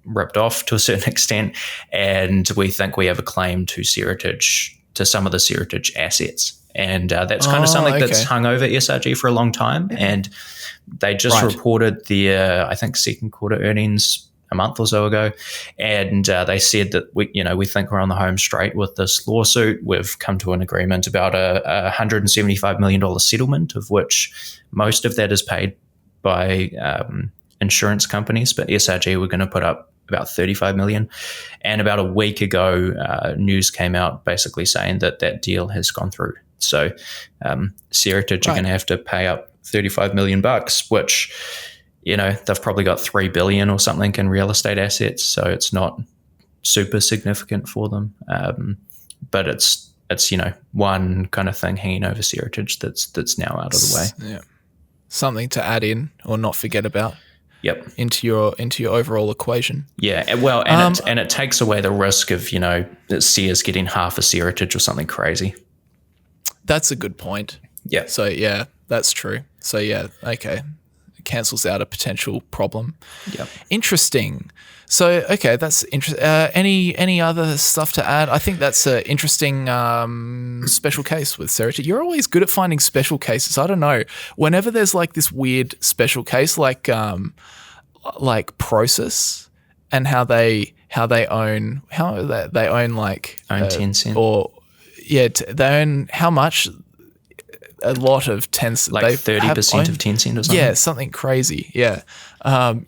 ripped off to a certain extent, and we think we have a claim to Seritage, to some of the Seritage assets. And that's kind of something that's hung over SRG for a long time. And they just reported their, I think, second quarter earnings a month or so ago. And they said that we think we're on the home straight with this lawsuit. We've come to an agreement about a $175 million settlement, of which most of that is paid by insurance companies, but SRG were going to put up about $35 million. And about a week ago, news came out basically saying that deal has gone through. So Seritage are going to have to pay up $35 million, which, they've probably got $3 billion or something in real estate assets. So it's not super significant for them. But it's one kind of thing hanging over Seritage that's now out of the way. Yeah. Something to add in or not forget about. Yep. Into your overall equation. Yeah. Well, and it takes away the risk of, Sears getting half a Seritage or something crazy. That's a good point. Yeah. So yeah, that's true. So yeah, okay. It cancels out a potential problem. Yeah. Interesting. So okay, that's interesting. Any other stuff to add? I think that's an interesting special case with Seritage. You're always good at finding special cases. I don't know. Whenever there's like this weird special case, like Process, and how they own like own Tencent, or they own how much. A lot of Tencent, like 30% of Tencent or something. Yeah, something crazy. Yeah,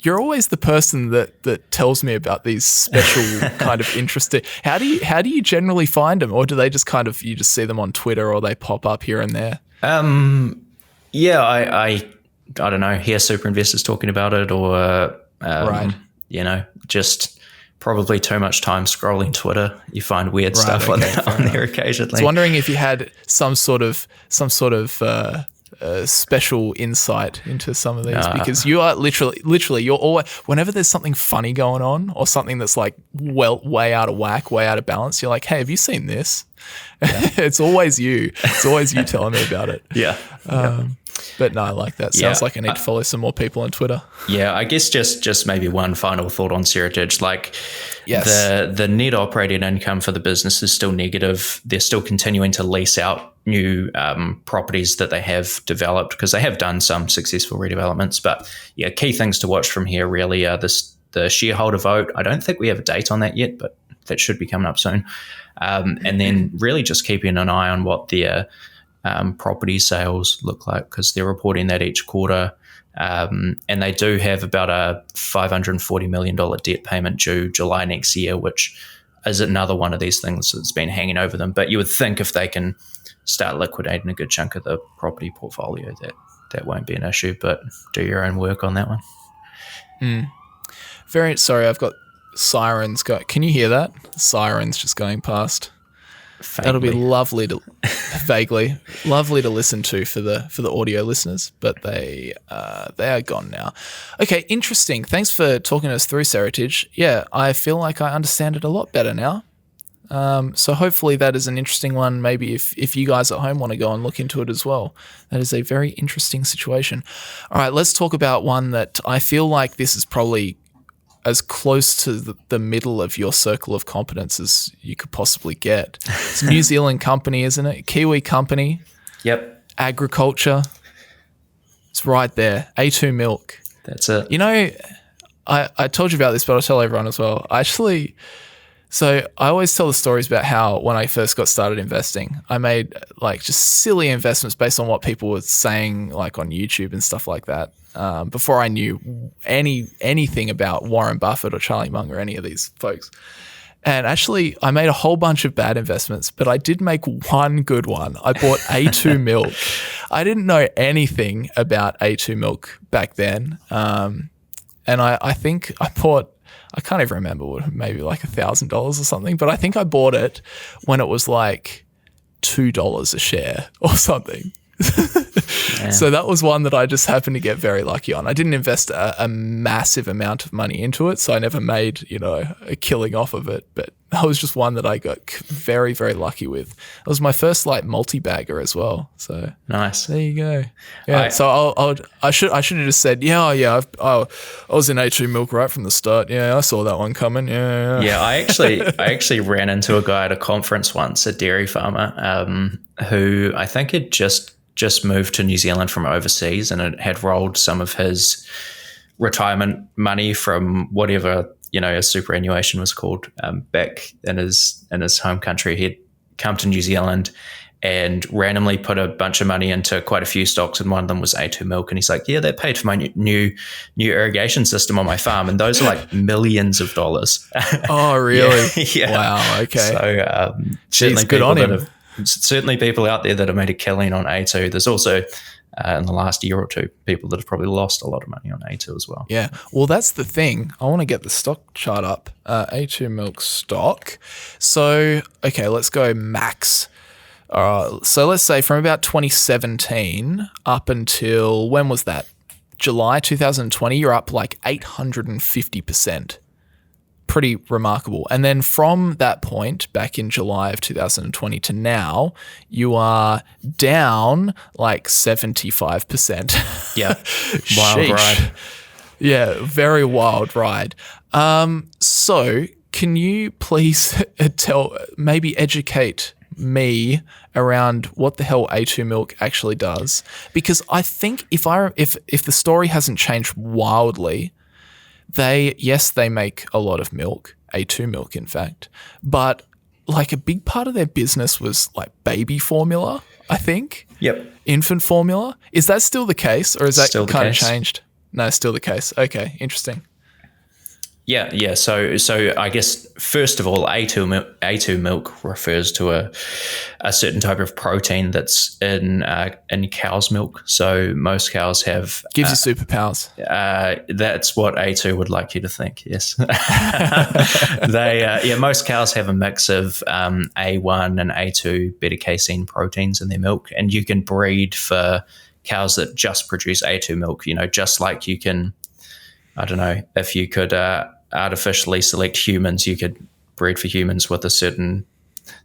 you're always the person that tells me about these special kind of interesting. How do you generally find them, or do they just you just see them on Twitter, or they pop up here and there? Yeah, I don't know. Hear super investors talking about it, or just probably too much time scrolling Twitter. You find weird stuff on there occasionally. I was wondering if you had some sort of special insight into some of these, because you are literally you're always, whenever there's something funny going on or something that's like way out of whack, way out of balance, you're like, hey, have you seen this? Yeah. It's always you telling me about it. Yeah. But no, I like that. Sounds like I need to follow some more people on Twitter. Yeah, I guess just maybe one final thought on Seritage. Like, yes, the net operating income for the business is still negative. They're still continuing to lease out new properties that they have developed, because they have done some successful redevelopments. But yeah, key things to watch from here really are the shareholder vote. I don't think we have a date on that yet, but that should be coming up soon. And then really just keeping an eye on what their property sales look like, because they're reporting that each quarter. And they do have about a $540 million debt payment due July next year, which is another one of these things that's been hanging over them. But you would think if they can start liquidating a good chunk of the property portfolio, that won't be an issue. But do your own work on that one. Very sorry, I've got sirens go. Can you hear that? Sirens just going past. Vaguely. That'll be lovely to vaguely lovely to listen to for the audio listeners, but they are gone now. Okay, interesting. Thanks for talking us through Seritage. Yeah, I feel like I understand it a lot better now. So hopefully that is an interesting one. Maybe if you guys at home want to go and look into it as well, that is a very interesting situation. All right, let's talk about one that I feel like this is probably as close to the middle of your circle of competence as you could possibly get. It's a New Zealand company, isn't it? Kiwi company. Yep. Agriculture. It's right there. A2 Milk. That's it. You know, I told you about this, but I'll tell everyone as well. So I always tell the stories about how when I first got started investing, I made like just silly investments based on what people were saying like on YouTube and stuff like that. Before I knew anything about Warren Buffett or Charlie Munger, any of these folks. And actually, I made a whole bunch of bad investments, but I did make one good one. I bought A2 Milk. I didn't know anything about A2 Milk back then. And I think I bought, I can't even remember, maybe like $1,000 or something, but I think I bought it when it was like $2 a share or something. So that was one that I just happened to get very lucky on. I didn't invest a massive amount of money into it, so I never made, a killing off of it. But that was just one that I got very, very lucky with. It was my first like multi-bagger as well. So nice. There you go. Yeah. I should have just said, I was in A2 Milk right from the start. Yeah, I saw that one coming. Yeah. Yeah, I actually ran into a guy at a conference once, a dairy farmer, who I think had just moved to New Zealand from overseas, and it had rolled some of his retirement money from whatever his superannuation was called back in his home country. He'd come to New Zealand and randomly put a bunch of money into quite a few stocks, and one of them was A2 Milk. And he's like, "Yeah, they paid for my new irrigation system on my farm, and those are like millions of dollars." Oh, really? Yeah. Wow. Okay. So certainly good on him. Certainly people out there that have made a killing on A2. There's also, in the last year or two, people that have probably lost a lot of money on A2 as well. Yeah. Well, that's the thing. I want to get the stock chart up. A2 Milk stock. So, okay, let's go max. So let's say from about 2017 up until, when was that? July 2020, you're up like 850%. Pretty remarkable. And then from that point back in July of 2020 to now, you are down like 75%. Yeah. Wild ride. Yeah, very wild ride. So can you please maybe educate me around what the hell A2 Milk actually does? Because I think if the story hasn't changed wildly, they make a lot of milk, A2 Milk, in fact, but like a big part of their business was like baby formula, I think. Yep. Infant formula. Is that still the case, or is that kind of changed? No, still the case. Okay, interesting. Yeah. So I guess first of all, A2 milk refers to a certain type of protein that's in cow's milk. So most cows have gives you superpowers. That's what A2 would like you to think. Yes. Most cows have a mix of A1 and A2 beta casein proteins in their milk, and you can breed for cows that just produce A2 milk. Just like you can. I don't know, if you could artificially select humans, you could breed for humans with a certain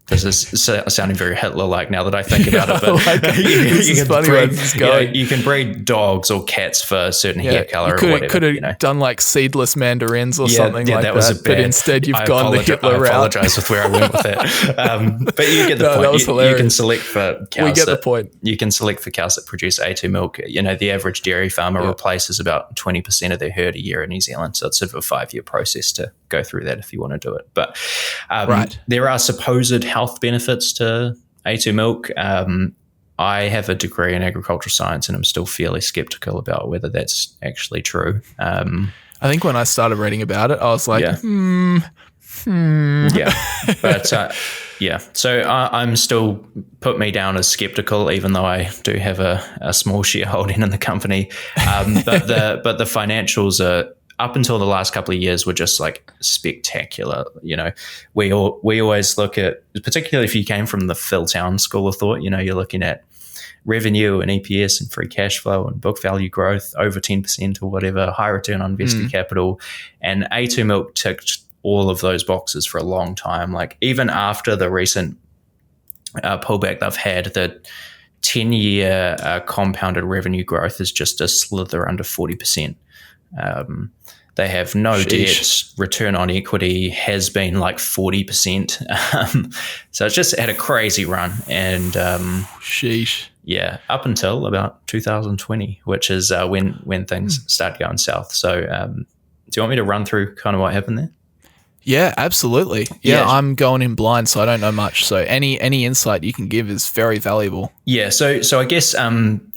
This is sounding very Hitler-like now that I think about it. But this is funny where this is going. You can breed dogs or cats for a certain hair color or whatever. Could have done like seedless mandarins or something like that. Was a bad, but instead you've gone the Hitler route. I apologize with where I went with that. But you get the point. That was hilarious. You can select for cows. We get the point. You can select for cows that produce A2 milk. The average dairy farmer replaces about 20% of their herd a year in New Zealand. So it's sort of a 5-year process to go through that if you want to do it. But there are supposed health benefits to A2 milk. I have a degree in agricultural science and I'm still fairly skeptical about whether that's actually true. I think when I started reading about it, I was like, Yeah. But so I'm still, put me down as skeptical, even though I do have a small shareholding in the company. But the financials are, up until the last couple of years, were just like spectacular. We always look at, particularly if you came from the Phil Town school of thought, you're looking at revenue and EPS and free cash flow and book value growth over 10% or whatever, high return on invested capital. And A2 milk ticked all of those boxes for a long time. Like even after the recent pullback they've had, the 10-year compounded revenue growth is just a slither under 40%. They have no debt. Return on equity has been like 40%. So it's just had a crazy run. And up until about 2020, which is when things started going south. So do you want me to run through kind of what happened there? Yeah, absolutely. Yeah, I'm going in blind, so I don't know much. So any insight you can give is very valuable. Yeah, so I guess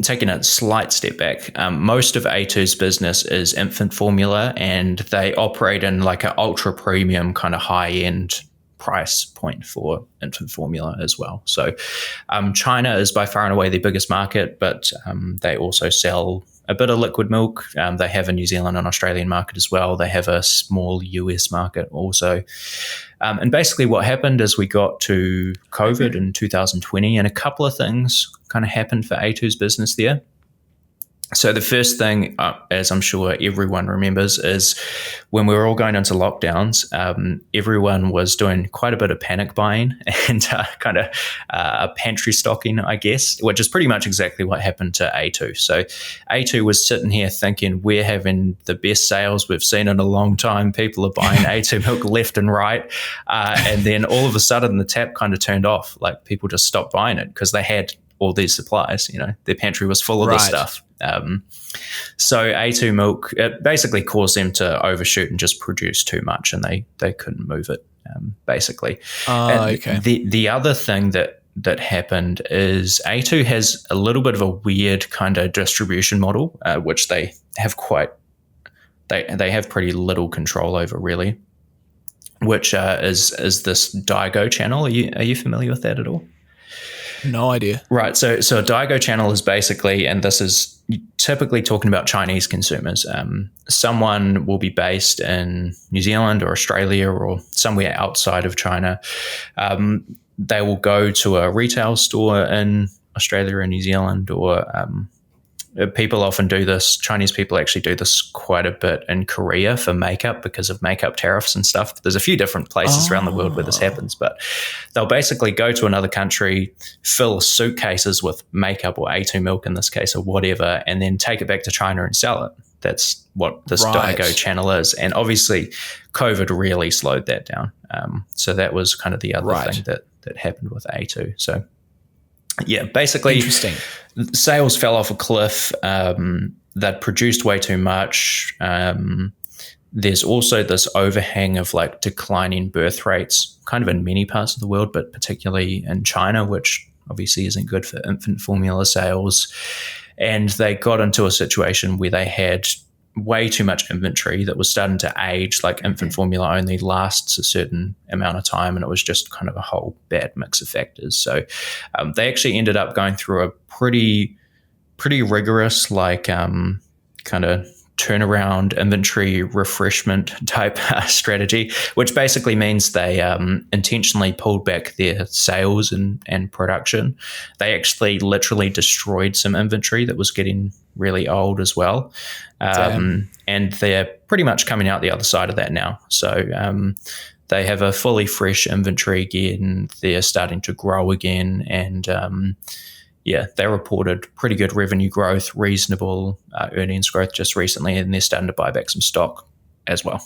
taking a slight step back, most of A2's business is infant formula, and they operate in like an ultra premium kind of high end price point for infant formula as well. So China is by far and away the biggest market, but they also sell a bit of liquid milk. They have a New Zealand and Australian market as well. They have a small US market also. And basically what happened is we got to COVID in 2020 and a couple of things kind of happened for A2's business there. So the first thing, as I'm sure everyone remembers, is when we were all going into lockdowns, everyone was doing quite a bit of panic buying and kind of pantry stocking, I guess, which is pretty much exactly what happened to A2. So A2 was sitting here thinking, we're having the best sales we've seen in a long time. People are buying A2 milk left and right. And then all of a sudden the tap kind of turned off. Like people just stopped buying it because they had all these supplies, their pantry was full of this stuff. So A2 milk, it basically caused them to overshoot and just produce too much, and they couldn't move it, basically. Okay. The other thing that happened is A2 has a little bit of a weird kind of distribution model, which they have they have pretty little control over, really, which is this Daigou channel. Are you familiar with that at all? No idea. Right. So a Daigou channel is basically, and this is typically talking about Chinese consumers. Someone will be based in New Zealand or Australia or somewhere outside of China. They will go to a retail store in Australia or New Zealand, or people often do this. Chinese people actually do this quite a bit in Korea for makeup because of makeup tariffs and stuff. There's a few different places around the world where this happens, but they'll basically go to another country, fill suitcases with makeup or A2 milk in this case or whatever, and then take it back to China and sell it. That's what this Daigou channel is. And obviously COVID really slowed that down. So that was kind of the other thing that happened with A2. So yeah, basically interesting. Sales fell off a cliff. They'd produced way too much. There's also this overhang of like declining birth rates kind of in many parts of the world, but particularly in China, which obviously isn't good for infant formula sales. And they got into a situation where they had way too much inventory that was starting to age. Like infant formula only lasts a certain amount of time, and it was just kind of a whole bad mix of factors. So they actually ended up going through a pretty rigorous kind of turnaround inventory refreshment type strategy, which basically means they intentionally pulled back their sales and production. They actually literally destroyed some inventory that was getting really old as well. And they're pretty much coming out the other side of that now. So they have a fully fresh inventory again. They're starting to grow again. And they reported pretty good revenue growth, reasonable earnings growth just recently, and they're starting to buy back some stock as well.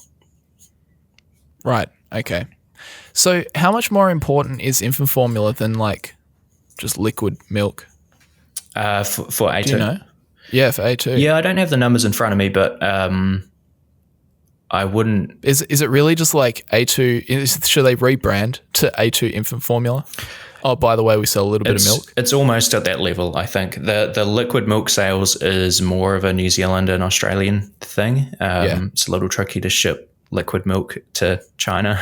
Right. Okay. So how much more important is infant formula than like just liquid milk? For A2? Do you know? Yeah, for A2. Yeah, I don't have the numbers in front of me, but I wouldn't. Is it really just like A2? Should they rebrand to A2 infant formula? Oh, by the way, we sell a little bit of milk. It's almost at that level, I think. The liquid milk sales is more of a New Zealand and Australian thing. It's a little tricky to ship liquid milk to China.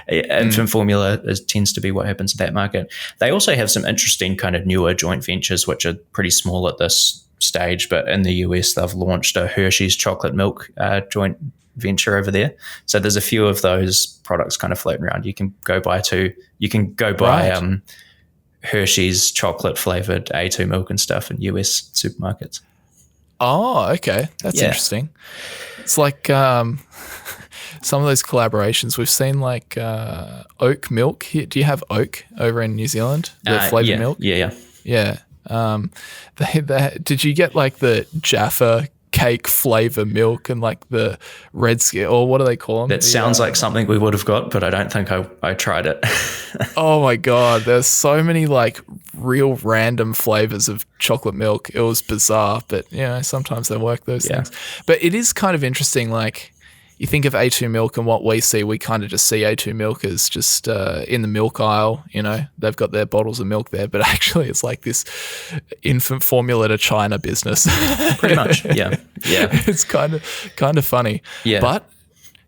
Infant formula tends to be what happens in that market. They also have some interesting kind of newer joint ventures, which are pretty small at this stage, but in the US, they've launched a Hershey's chocolate milk joint venture over there. So there's a few of those products kind of floating around. You can go buy Hershey's chocolate flavored A2 milk and stuff in US supermarkets. Oh, okay. That's interesting. It's like some of those collaborations we've seen, like oat milk. Do you have oat over in New Zealand? The flavored milk? Yeah. Did you get like the Jaffa cake flavor milk and like the red skin, or what do they call them? That sounds like something we would have got, but I don't think I tried it. Oh my God. There's so many like real random flavors of chocolate milk. It was bizarre, but sometimes they work, those things. But it is kind of interesting. Like you think of A2 milk and what we see, we kind of just see A2 milk as just in the milk aisle, they've got their bottles of milk there, but actually it's like this infant formula to China business. Pretty much, yeah. It's kind of funny. Yeah. But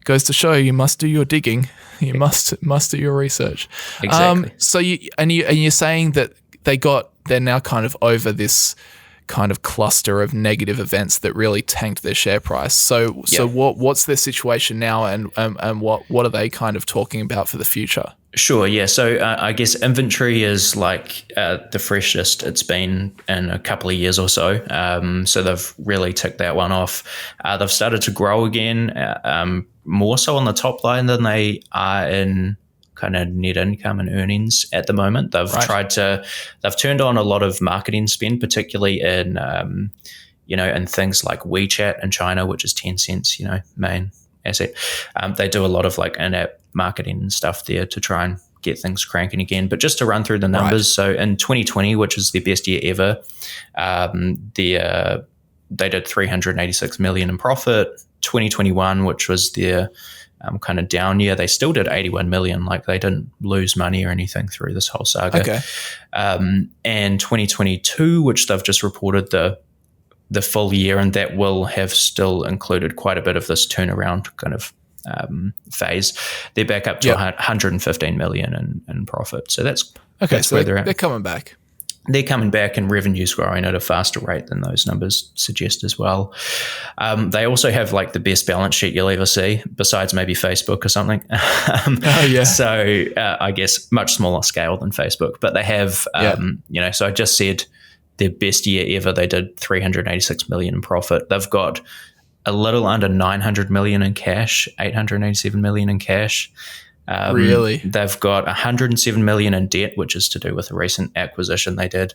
goes to show you must do your digging. You must do your research. Exactly. So you're saying that they're now kind of over this kind of cluster of negative events that really tanked their share price. So what's their situation now, and what are they kind of talking about for the future? Sure, yeah. So I guess inventory is like the freshest it's been in a couple of years or so. So they've really ticked that one off. They've started to grow again, more so on the top line than they are in kind of net income and earnings at the moment. They've they've turned on a lot of marketing spend, particularly in, in things like WeChat in China, which is Tencent's, main asset. They do a lot of like in-app marketing and stuff there to try and get things cranking again. But just to run through the numbers, so in 2020, which is their best year ever, they did 386 million in profit. 2021, which was their kind of down year, they still did 81 million. Like they didn't lose money or anything through this whole saga. Okay. And 2022, which they've just reported the full year, and that will have still included quite a bit of this turnaround kind of phase. They're back up to 115 million in profit. So that's so where they're at. They're coming back. They're coming back, and revenue's growing at a faster rate than those numbers suggest as well. They also have like the best balance sheet you'll ever see, besides maybe Facebook or something. So I guess much smaller scale than Facebook, but they have, so I just said their best year ever. They did 386 million in profit. They've got a little under 900 million in cash, 887 million in cash. Really? They've got 107 million in debt, which is to do with a recent acquisition they did.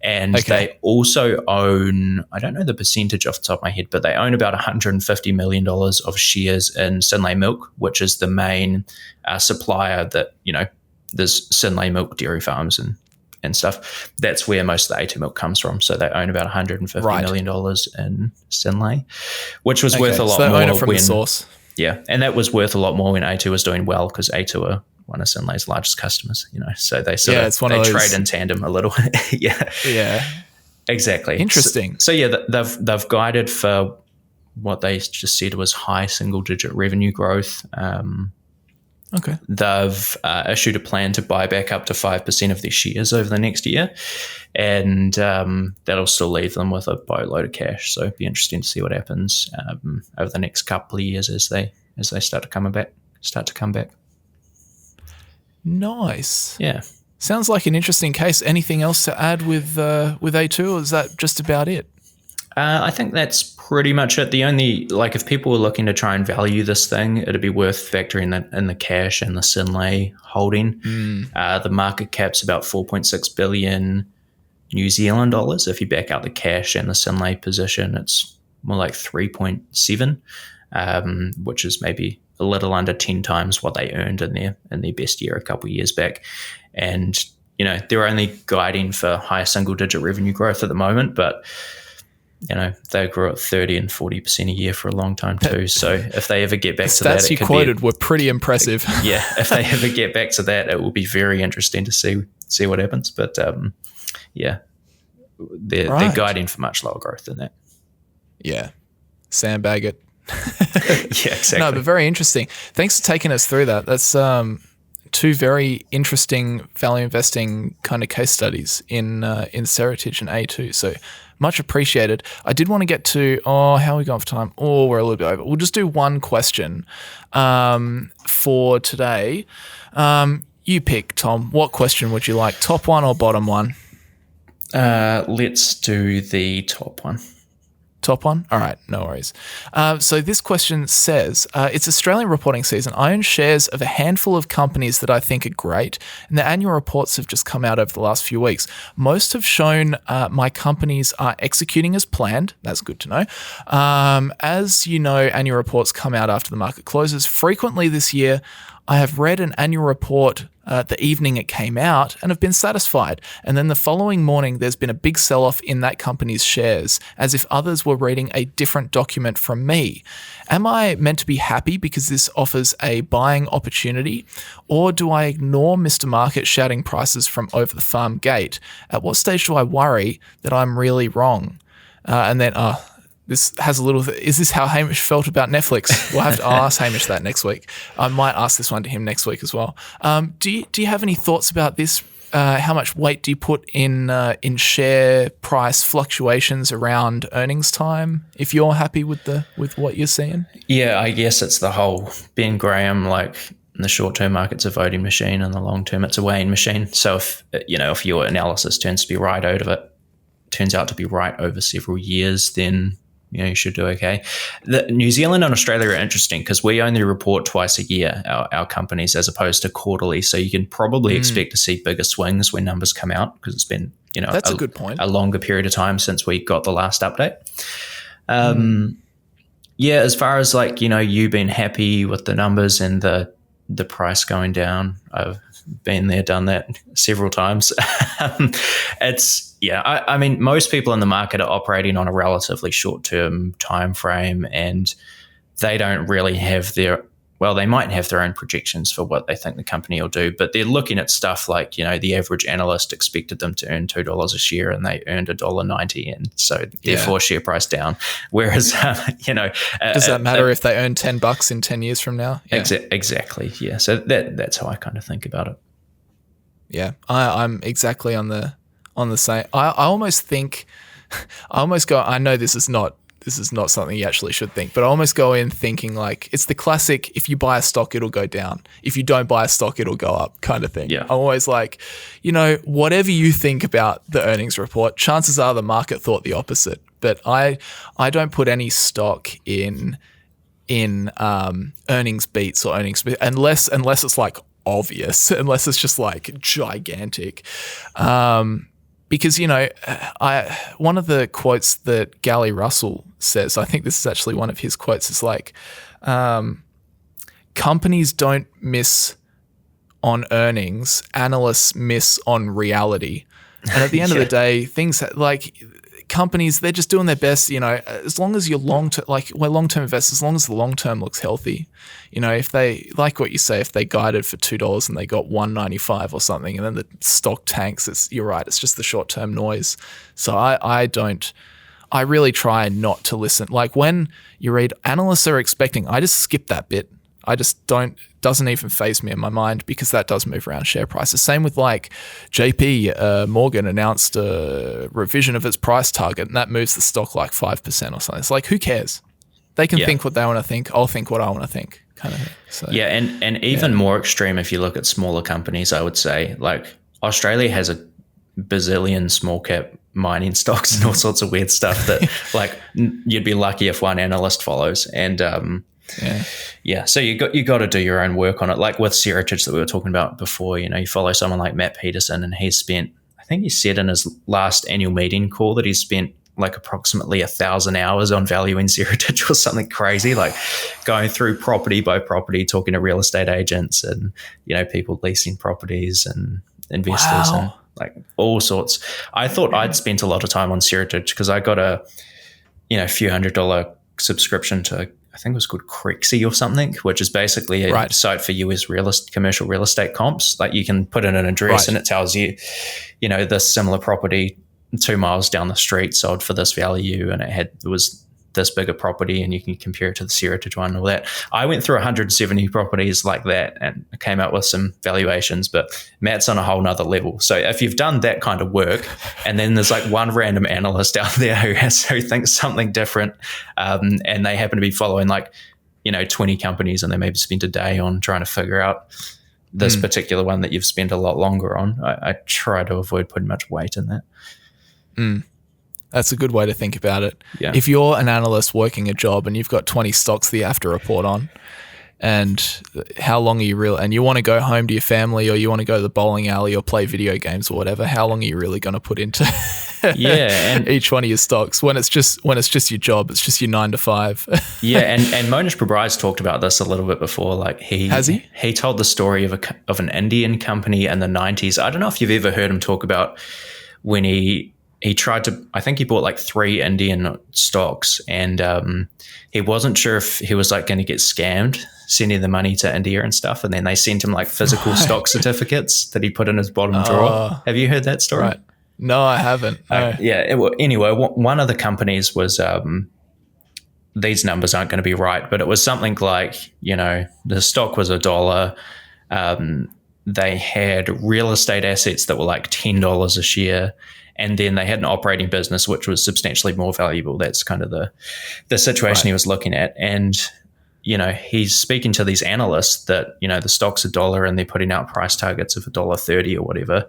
And they also own, I don't know the percentage off the top of my head, but they own about $150 million of shares in Synlait Milk, which is the main supplier that, there's Synlait Milk dairy farms and stuff. That's where most of the A2 milk comes from. So they own about $150 million in Synlait, which was worth a lot more. They own it from the source. Yeah, and that was worth a lot more when A2 was doing well, because A2 are one of Synlait's largest customers, so they trade in tandem a little. Yeah, exactly. Interesting. So they've guided for what they just said was high single-digit revenue growth. Okay. They've issued a plan to buy back up to 5% of their shares over the next year, and that'll still leave them with a boatload of cash. So it'd be interesting to see what happens over the next couple of years as they start to come back. Nice. Yeah. Sounds like an interesting case. Anything else to add with A2, or is that just about it? I think that's pretty much it. The only, if people were looking to try and value this thing, it'd be worth factoring in the cash and the Synlait holding. The market cap's about 4.6 billion New Zealand dollars. If you back out the cash and the Synlait position, it's more like 3.7, which is maybe a little under 10 times what they earned in their best year a couple of years back. And, they're only guiding for high single-digit revenue growth at the moment, but they grew at 30 and 40% a year for a long time too. So if they ever get back to that, stats you quoted were pretty impressive. Yeah, if they ever get back to that, it will be very interesting to see what happens. But they're guiding for much lower growth than that. Yeah, sandbag it. Yeah, exactly. No, but very interesting. Thanks for taking us through that. That's two very interesting value investing kind of case studies in Seritage and A2. So much appreciated. I did want to get to, how are we going for time? Oh, we're a little bit over. We'll just do one question for today. You pick, Tom. What question would you like? Top one or bottom one? Let's do the top one. Top one? All right, no worries. So this question says, it's Australian reporting season. I own shares of a handful of companies that I think are great, and the annual reports have just come out over the last few weeks. Most have shown my companies are executing as planned. That's good to know. As you know, annual reports come out after the market closes. Frequently this year, I have read an annual report the evening it came out and have been satisfied. And then the following morning, there's been a big sell-off in that company's shares, as if others were reading a different document from me. Am I meant to be happy because this offers a buying opportunity? Or do I ignore Mr. Market shouting prices from over the farm gate? At what stage do I worry that I'm really wrong? This has a little. Is this how Hamish felt about Netflix? We'll have to ask Hamish that next week. I might ask this one to him next week as well. Do you have any thoughts about this? How much weight do you put in share price fluctuations around earnings time? If you're happy with what you're seeing, yeah, I guess it's the whole Ben Graham, in the short term market's a voting machine, and the long term it's a weighing machine. So if your analysis turns out to be right over several years, then you should do okay. New Zealand and Australia are interesting because we only report twice a year, our companies, as opposed to quarterly. So you can probably expect to see bigger swings when numbers come out because it's been, that's a good point. A longer period of time since we got the last update. Yeah, as far as you being happy with the numbers and the price going down, I've been there, done that several times. I mean, most people in the market are operating on a relatively short-term time frame, and they don't really have they might have their own projections for what they think the company will do, but they're looking at stuff like, the average analyst expected them to earn $2 a share and they earned $1.90, and so therefore share price down. Whereas, does that matter if they earn $10 in 10 years from now? Yeah. Exactly. Yeah. So that's how I kind of think about it. Yeah, I'm exactly on the same. I almost go. I know this is not something you actually should think, but I almost go in thinking it's the classic: if you buy a stock, it'll go down. If you don't buy a stock, it'll go up, kind of thing. Yeah. I'm always whatever you think about the earnings report, chances are the market thought the opposite. But I don't put any stock in earnings beats or earnings unless it's obvious, unless it's just gigantic. Because, one of the quotes that Gally Russell says, I think this is actually one of his quotes, is companies don't miss on earnings, analysts miss on reality. And at the end of the day, things companies, they're just doing their best, as long as you're we're long-term investors, as long as the long-term looks healthy. If they, like what you say, if they guided for $2 and they got $1.95 or something, and then the stock tanks, you're right, it's just the short-term noise. So I really try not to listen. When you read analysts are expecting, I just skip that bit. I just doesn't even faze me in my mind, because that does move around share prices. Same with like JP Morgan announced a revision of its price target, and that moves the stock like 5% or something. It's like, who cares? They can think what they want to think. I'll think what I want to think, kind of thing. So, yeah, and even more extreme if you look at smaller companies, I would say. Like Australia has a bazillion small cap mining stocks and all sorts of weird stuff that like you'd be lucky if one analyst follows. And so you got to do your own work on it. Like with Sharesight that we were talking about before, you follow someone like Matt Peterson, and he's spent, I think he said in his last annual meeting call that he's spent like approximately 1,000 hours on valuing Sharesight or something crazy, like going through property by property, talking to real estate agents and people leasing properties and investors and like all sorts. I thought I'd spent a lot of time on Sharesight because I got a few $100 subscription to, I think it was called Crexy or something, which is basically a site for US commercial real estate comps. Like you can put in an address and it tells you, this similar property 2 miles down the street sold for this value, and it was this bigger property, and you can compare it to the Sharesight one and all that. I went through 170 properties like that and came out with some valuations, but Matt's on a whole nother level. So if you've done that kind of work, and then there's like one random analyst out there who thinks something different, and they happen to be following 20 companies, and they maybe spent a day on trying to figure out this particular one that you've spent a lot longer on, I try to avoid putting much weight in that. That's a good way to think about it. Yeah. If you're an analyst working a job and you've got 20 stocks that you have to report on, and how long are you real, and you want to go home to your family, or you want to go to the bowling alley or play video games or whatever, how long are you really going to put into and each one of your stocks when it's just your job, it's just your 9 to 5? and Monish Prabhai's talked about this a little bit before. Like he told the story of an Indian company in the 90s. I don't know if you've ever heard him talk about when he tried to, I think he bought like 3 Indian stocks, and he wasn't sure if he was like going to get scammed sending the money to India and stuff. And then they sent him like physical stock certificates that he put in his bottom drawer. Have you heard that story? Right. No, I haven't. No. Anyway, one of the companies was, these numbers aren't going to be right, but it was something like, the stock was $1. They had real estate assets that were like $10 a share. And then they had an operating business, which was substantially more valuable. That's kind of the situation he was looking at. And, he's speaking to these analysts that, the stock's $1 and they're putting out price targets of $1.30 or whatever.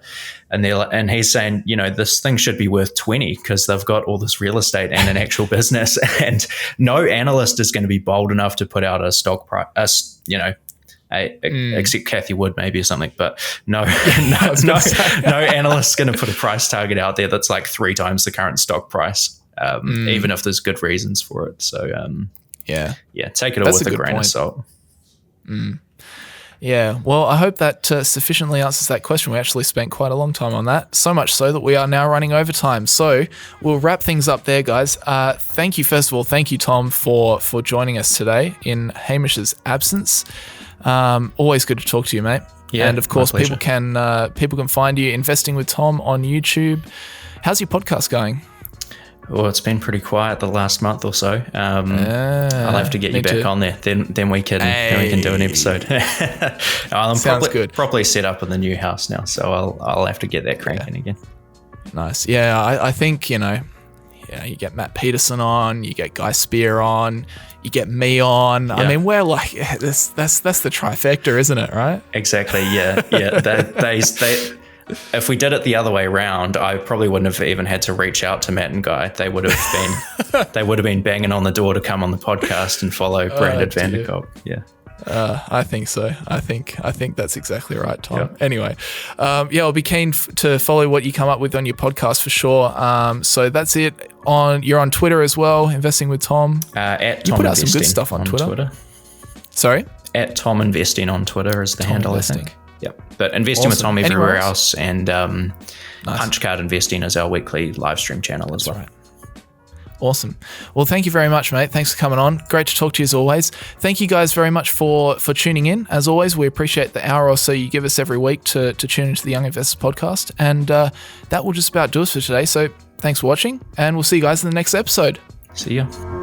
And he's saying, this thing should be worth 20 because they've got all this real estate and an actual business. And no analyst is going to be bold enough to put out a stock price, except Kathy Wood maybe or something, but no analyst's going to put a price target out there that's like 3 times the current stock price, even if there's good reasons for it. So take it all with a grain of salt. Yeah, well, I hope that sufficiently answers that question. We actually spent quite a long time on that, so much so that we are now running overtime. So we'll wrap things up there, guys. Thank you, Tom, for joining us today in Hamish's absence. Always good to talk to you, mate. Yeah, and of course, people can find you Investing with Tom on YouTube. How's your podcast going? Well, it's been pretty quiet the last month or so. I'll have to get you back on there. Then we can do an episode. I'm properly set up in the new house now, so I'll have to get that cranking again. Nice. Yeah, I think you get Matt Peterson on, you get Guy Spear on, you get me on. Yeah. I mean, we're like that's the trifecta, isn't it? Right? Exactly. Yeah. If we did it the other way around, I probably wouldn't have even had to reach out to Matt and Guy. They would have been banging on the door to come on the podcast and follow Brandon Vanderkolk. Yeah. I think so. I think that's exactly right, Tom. Yep. Anyway, I'll be keen to follow what you come up with on your podcast for sure. So that's it. You're on Twitter as well, Investing with Tom. At you Tom put out some good stuff on Twitter. Sorry? At Tom Investing on Twitter is the handle, Investing. I think. Yep. But Investing with Tom everywhere else, and nice. Punch Card Investing is our weekly live stream channel as well. Right. Awesome. Well, thank you very much, mate. Thanks for coming on. Great to talk to you as always. Thank you guys very much for tuning in. As always, we appreciate the hour or so you give us every week to tune into the Young Investors podcast. And that will just about do us for today. So thanks for watching, and we'll see you guys in the next episode. See ya.